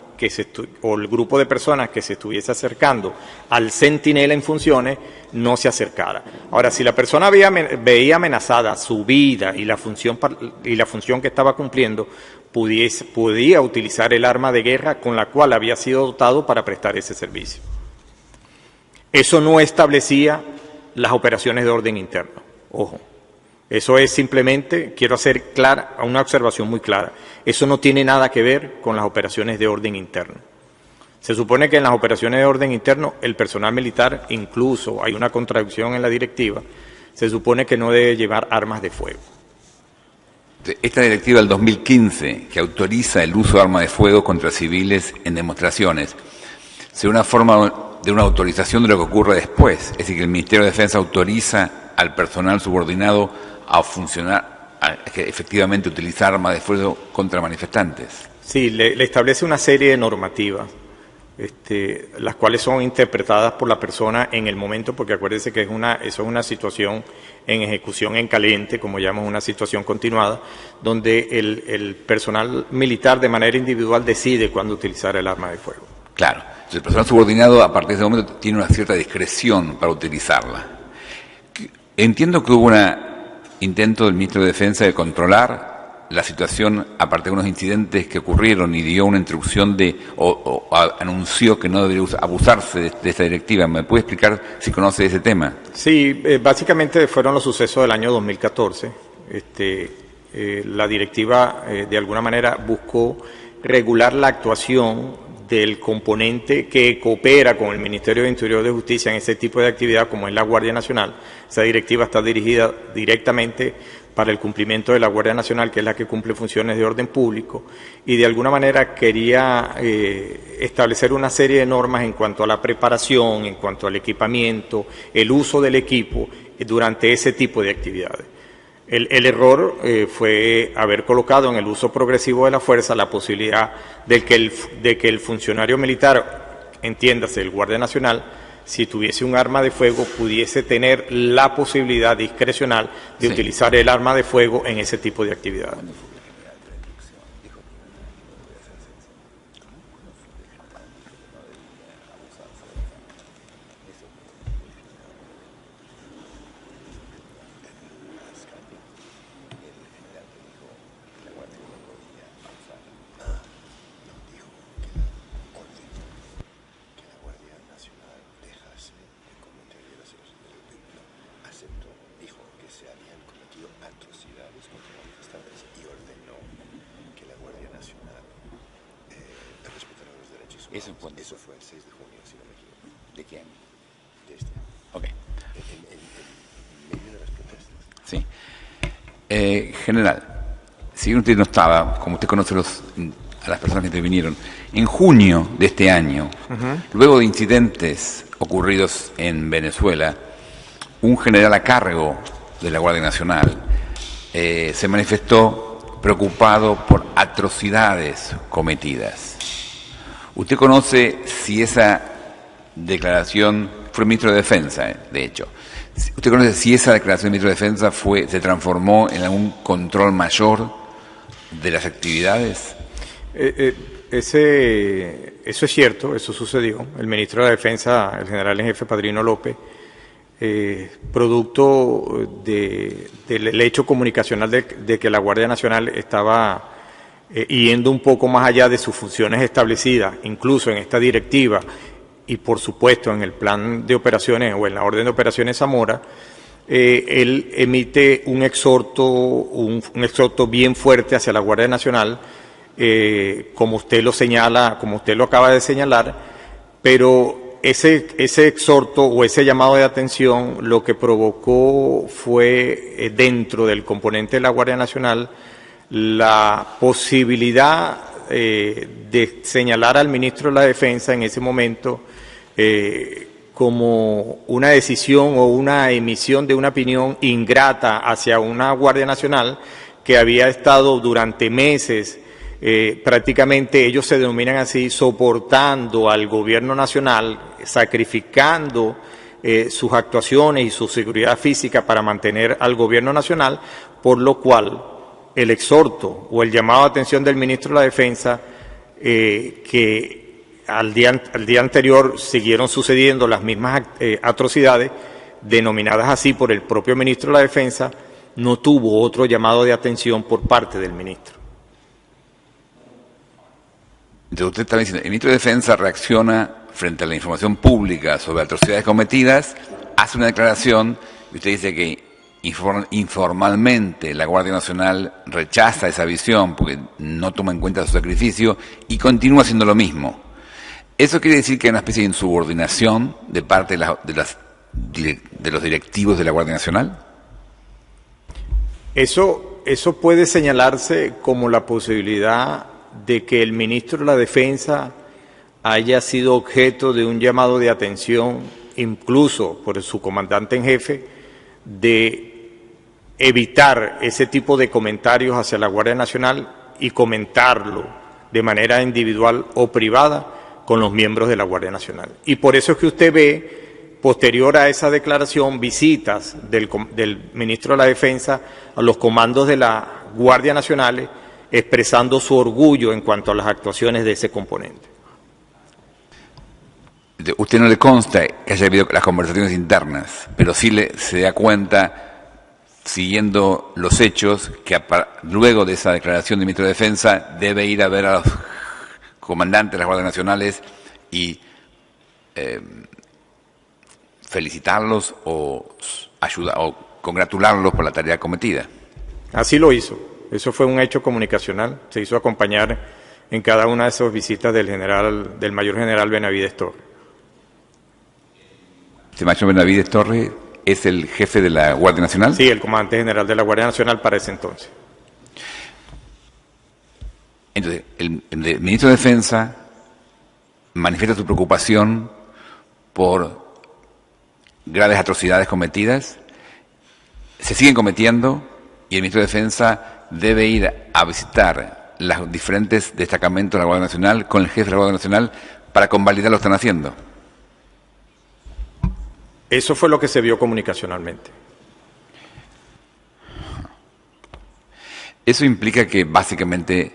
o el grupo de personas que se estuviese acercando al centinela en funciones no se acercara. Ahora, si la persona veía amenazada su vida y la función que estaba cumpliendo, podía utilizar el arma de guerra con la cual había sido dotado para prestar ese servicio. Eso no establecía las operaciones de orden interno. Ojo, eso es simplemente, quiero hacer una observación muy clara, eso no tiene nada que ver con las operaciones de orden interno. Se supone que en las operaciones de orden interno el personal militar, incluso hay una contradicción en la directiva, se supone que no debe llevar armas de fuego. Esta directiva del 2015, que autoriza el uso de armas de fuego contra civiles en demostraciones, ¿será una forma de una autorización de lo que ocurre después? Es decir, que el Ministerio de Defensa autoriza al personal subordinado a efectivamente utilizar armas de fuego contra manifestantes. Sí, le establece una serie de normativas las cuales son interpretadas por la persona en el momento, porque acuérdense que eso es una situación en ejecución en caliente, como llamamos una situación continuada, donde el personal militar de manera individual decide cuándo utilizar el arma de fuego. Claro, entonces el personal subordinado a partir de ese momento tiene una cierta discreción para utilizarla. Entiendo que hubo un intento del ministro de Defensa de controlar la situación a partir de unos incidentes que ocurrieron y dio una instrucción anunció que no debería abusarse de esta directiva. ¿Me puede explicar si conoce ese tema? Sí, básicamente fueron los sucesos del año 2014. La directiva de alguna manera buscó regular la actuación del componente que coopera con el Ministerio de Interior de Justicia en ese tipo de actividad como es la Guardia Nacional. Esa directiva está dirigida directamente para el cumplimiento de la Guardia Nacional, que es la que cumple funciones de orden público, y de alguna manera quería establecer una serie de normas en cuanto a la preparación, en cuanto al equipamiento, el uso del equipo durante ese tipo de actividades. El error fue haber colocado en el uso progresivo de la fuerza la posibilidad de que el funcionario militar, entiéndase, el Guardia Nacional, si tuviese un arma de fuego, pudiese tener la posibilidad discrecional de utilizar el arma de fuego en ese tipo de actividades. Eso fue el 6 de junio, si no me equivoco. ¿De qué año? De este año. Ok. En medio de las protestas. Sí. General, si usted no estaba, como usted conoce a las personas que intervinieron, en junio de este año, luego de incidentes ocurridos en Venezuela, un general a cargo de la Guardia Nacional se manifestó preocupado por atrocidades cometidas. ¿Usted conoce si esa declaración, fue ministro de Defensa, de hecho, ¿usted conoce si esa declaración del ministro de Defensa se transformó en algún control mayor de las actividades? Eso es cierto, eso sucedió. El ministro de Defensa, el general en jefe Padrino López, producto del hecho comunicacional de que la Guardia Nacional estaba yendo un poco más allá de sus funciones establecidas, incluso en esta directiva y por supuesto en el plan de operaciones o en la orden de operaciones Zamora, él emite un exhorto bien fuerte hacia la Guardia Nacional, como usted lo señala, como usted lo acaba de señalar, pero ese exhorto o ese llamado de atención lo que provocó fue dentro del componente de la Guardia Nacional la posibilidad de señalar al ministro de la Defensa en ese momento como una decisión o una emisión de una opinión ingrata hacia una Guardia Nacional que había estado durante meses, prácticamente ellos se denominan así, soportando al gobierno nacional, sacrificando sus actuaciones y su seguridad física para mantener al gobierno nacional, por lo cual el exhorto o el llamado de atención del ministro de la Defensa, que al día anterior siguieron sucediendo las mismas atrocidades, denominadas así por el propio ministro de la Defensa, no tuvo otro llamado de atención por parte del ministro. Entonces usted está diciendo, el ministro de Defensa reacciona frente a la información pública sobre atrocidades cometidas, hace una declaración y usted dice que informalmente la Guardia Nacional rechaza esa visión porque no toma en cuenta su sacrificio y continúa haciendo lo mismo. ¿Eso quiere decir que hay una especie de insubordinación de parte de los directivos de la Guardia Nacional? Eso puede señalarse como la posibilidad de que el ministro de la Defensa haya sido objeto de un llamado de atención, incluso por su comandante en jefe, de evitar ese tipo de comentarios hacia la Guardia Nacional y comentarlo de manera individual o privada con los miembros de la Guardia Nacional. Y por eso es que usted ve, posterior a esa declaración, visitas del ministro de la Defensa a los comandos de la Guardia Nacional, expresando su orgullo en cuanto a las actuaciones de ese componente. Usted no le consta que haya habido las conversaciones internas, pero sí se da cuenta, siguiendo los hechos, que luego de esa declaración del ministro de Defensa debe ir a ver a los comandantes de las Guardias Nacionales y felicitarlos o congratularlos por la tarea cometida. Así lo hizo. Eso fue un hecho comunicacional. Se hizo acompañar en cada una de esas visitas del mayor general Benavides Torres. ¿Este mayor Benavides Torres es el jefe de la Guardia Nacional? Sí, el comandante general de la Guardia Nacional para ese entonces. Entonces, el ministro de Defensa manifiesta su preocupación por graves atrocidades cometidas, se siguen cometiendo, y el ministro de Defensa debe ir a visitar los diferentes destacamentos de la Guardia Nacional con el jefe de la Guardia Nacional para convalidar lo que están haciendo. Eso fue lo que se vio comunicacionalmente. Eso implica que básicamente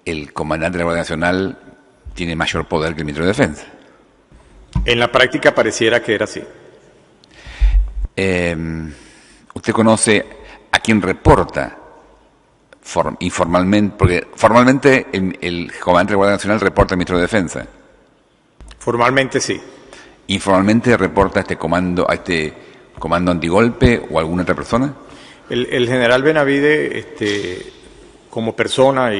el comandante de la Guardia Nacional tiene mayor poder que el ministro de Defensa. En la práctica pareciera que era así. ¿Usted conoce a quién reporta informalmente? Porque formalmente el comandante de la Guardia Nacional reporta al ministro de Defensa. Formalmente sí. ¿Informalmente reporta a este comando antigolpe o a alguna otra persona? El general Benavides, como persona,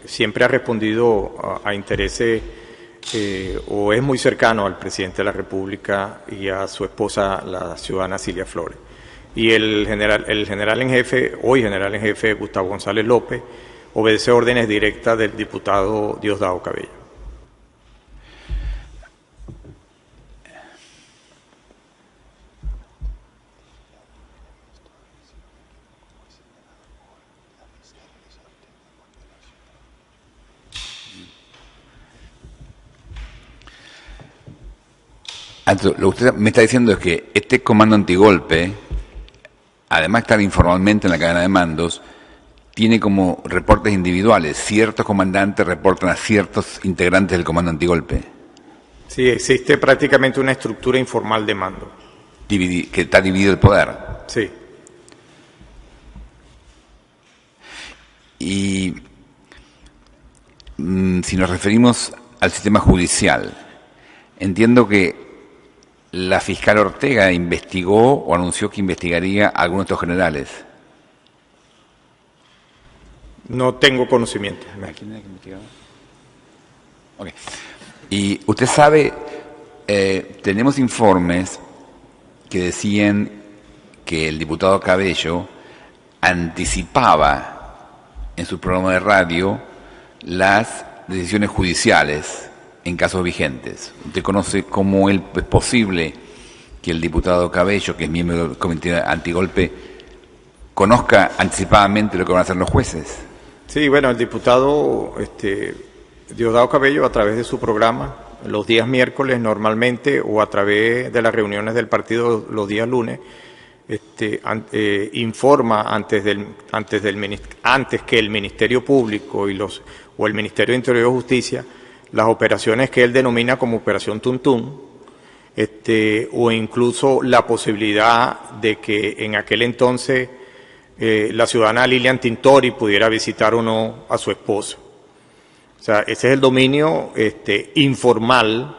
siempre ha respondido a intereses o es muy cercano al presidente de la República y a su esposa, la ciudadana Cilia Flores. Y el general en jefe, hoy general en jefe, Gustavo González López, obedece órdenes directas del diputado Diosdado Cabello. Entonces, lo que usted me está diciendo es que este comando antigolpe, además de estar informalmente en la cadena de mandos, tiene como reportes individuales. Ciertos comandantes reportan a ciertos integrantes del comando antigolpe. Sí, existe prácticamente una estructura informal de mando. Que está dividido el poder. Sí. Y si nos referimos al sistema judicial, entiendo que la fiscal Ortega investigó o anunció que investigaría a algunos de estos generales. No tengo conocimiento. ¿A quién era que investigaba? Okay. Y usted sabe, tenemos informes que decían que el diputado Cabello anticipaba en su programa de radio las decisiones judiciales en casos vigentes. ¿Usted conoce cómo es posible que el diputado Cabello, que es miembro del Comité Antigolpe, conozca anticipadamente lo que van a hacer los jueces? Sí, bueno, el diputado Diosdado Cabello, a través de su programa, los días miércoles normalmente, o a través de las reuniones del partido los días lunes, informa antes que el Ministerio Público o el Ministerio de Interior y Justicia las operaciones que él denomina como Operación Tuntún, o incluso la posibilidad de que en aquel entonces la ciudadana Lilian Tintori pudiera visitar o no a su esposo. O sea, ese es el dominio informal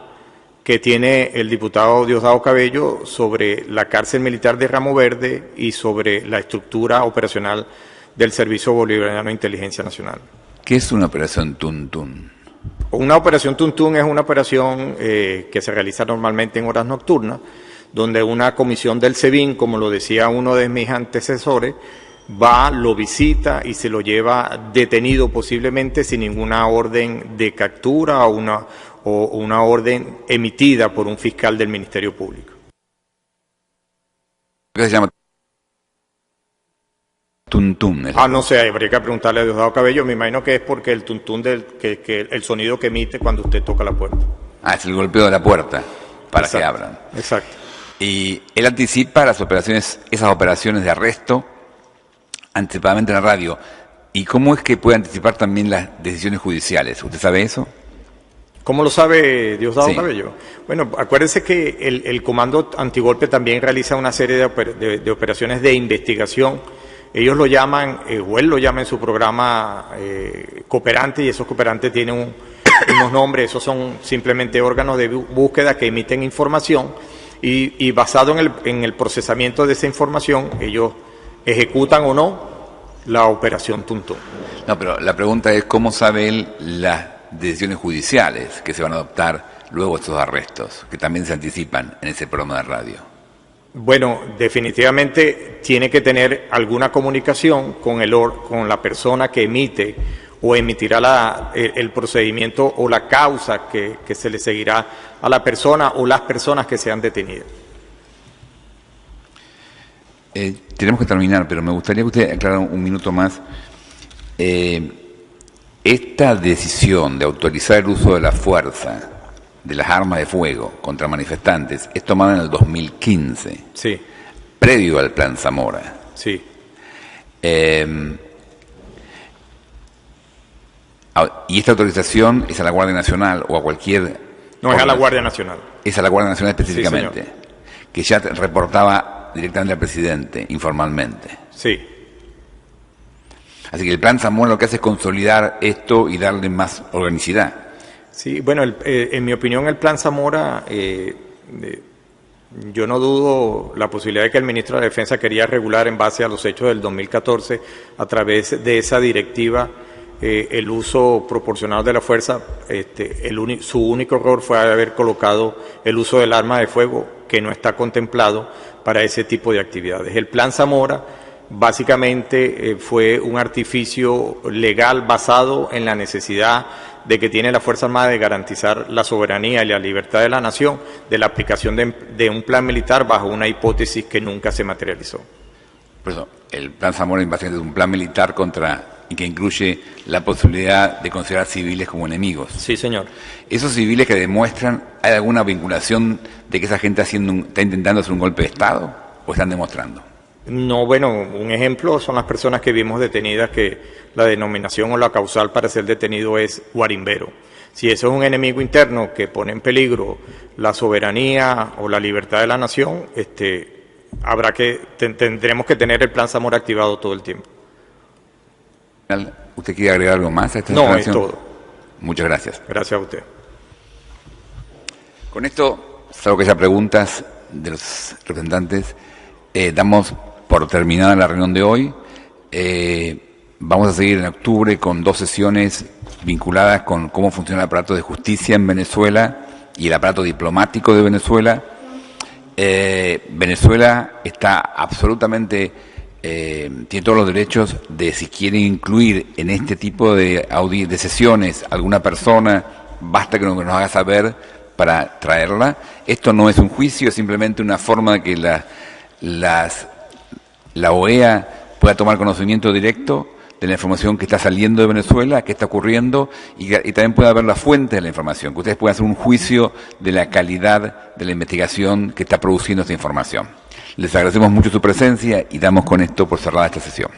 que tiene el diputado Diosdado Cabello sobre la cárcel militar de Ramo Verde y sobre la estructura operacional del Servicio Bolivariano de Inteligencia Nacional. ¿Qué es una operación Tuntún? Una operación Tuntún es una operación que se realiza normalmente en horas nocturnas, donde una comisión del SEBIN, como lo decía uno de mis antecesores, va, lo visita y se lo lleva detenido posiblemente sin ninguna orden de captura o una orden emitida por un fiscal del Ministerio Público. ¿Qué se llama? tuntún. No sé, habría que preguntarle a Diosdado Cabello. Me imagino que es porque el tuntún que el sonido que emite cuando usted toca la puerta. Es el golpeo de la puerta para Exacto, que abran. Exacto. Y él anticipa esas operaciones de arresto anticipadamente en la radio. ¿Y cómo es que puede anticipar también las decisiones judiciales? ¿Usted sabe eso? ¿Cómo lo sabe Diosdado Sí. Cabello? Bueno, acuérdense que el Comando Antigolpe también realiza una serie de operaciones de investigación. Ellos lo llaman, o él lo llama en su programa cooperante, y esos cooperantes tienen unos nombres. Esos son simplemente órganos de búsqueda que emiten información y basado en el procesamiento de esa información, ellos ejecutan o no la operación Tuntún. No, pero la pregunta es cómo sabe él las decisiones judiciales que se van a adoptar luego de estos arrestos, que también se anticipan en ese programa de radio. Bueno, definitivamente tiene que tener alguna comunicación con la persona que emite o emitirá el procedimiento o la causa que se le seguirá a la persona o las personas que sean detenidas. Tenemos que terminar, pero me gustaría que usted aclarara un minuto más. Esta decisión de autorizar el uso de la fuerza, de las armas de fuego contra manifestantes, es tomada en el 2015, Sí, previo al Plan Zamora. sí. Y esta autorización es a la Guardia Nacional o a cualquier... No, es a la Guardia Nacional. Es a la Guardia Nacional específicamente, Sí, que ya reportaba directamente al presidente, informalmente. Sí. Así que el Plan Zamora lo que hace es consolidar esto y darle más organicidad. Sí, bueno, en mi opinión el Plan Zamora, yo no dudo la posibilidad de que el ministro de la Defensa quería regular en base a los hechos del 2014 a través de esa directiva el uso proporcional de la fuerza. Su único error fue haber colocado el uso del arma de fuego, que no está contemplado para ese tipo de actividades. El Plan Zamora básicamente fue un artificio legal basado en la necesidad de que tiene la Fuerza Armada de garantizar la soberanía y la libertad de la nación, de la aplicación de un plan militar bajo una hipótesis que nunca se materializó. Por eso, el Plan Zamora básicamente es un plan militar y que incluye la posibilidad de considerar civiles como enemigos. Sí, señor. ¿Esos civiles que demuestran, hay alguna vinculación de que esa gente está intentando hacer un golpe de Estado o están demostrando? No, bueno, un ejemplo son las personas que vimos detenidas, que la denominación o la causal para ser detenido es guarimbero. Si eso es un enemigo interno que pone en peligro la soberanía o la libertad de la nación, tendremos que tener el Plan Zamora activado todo el tiempo. ¿Usted quiere agregar algo más a esta No, es declaración? todo. Muchas gracias. Gracias a usted. Con esto, salvo que haya preguntas de los representantes, damos por terminada la reunión de hoy. Vamos a seguir en octubre con 2 sesiones vinculadas con cómo funciona el aparato de justicia en Venezuela y el aparato diplomático de Venezuela. Venezuela está absolutamente, tiene todos los derechos de, si quiere incluir en este tipo de sesiones alguna persona, basta que nos haga saber para traerla. Esto no es un juicio, es simplemente una forma de que la OEA pueda tomar conocimiento directo de la información que está saliendo de Venezuela, qué está ocurriendo, y también pueda ver la fuente de la información, que ustedes puedan hacer un juicio de la calidad de la investigación que está produciendo esta información. Les agradecemos mucho su presencia y damos con esto por cerrada esta sesión.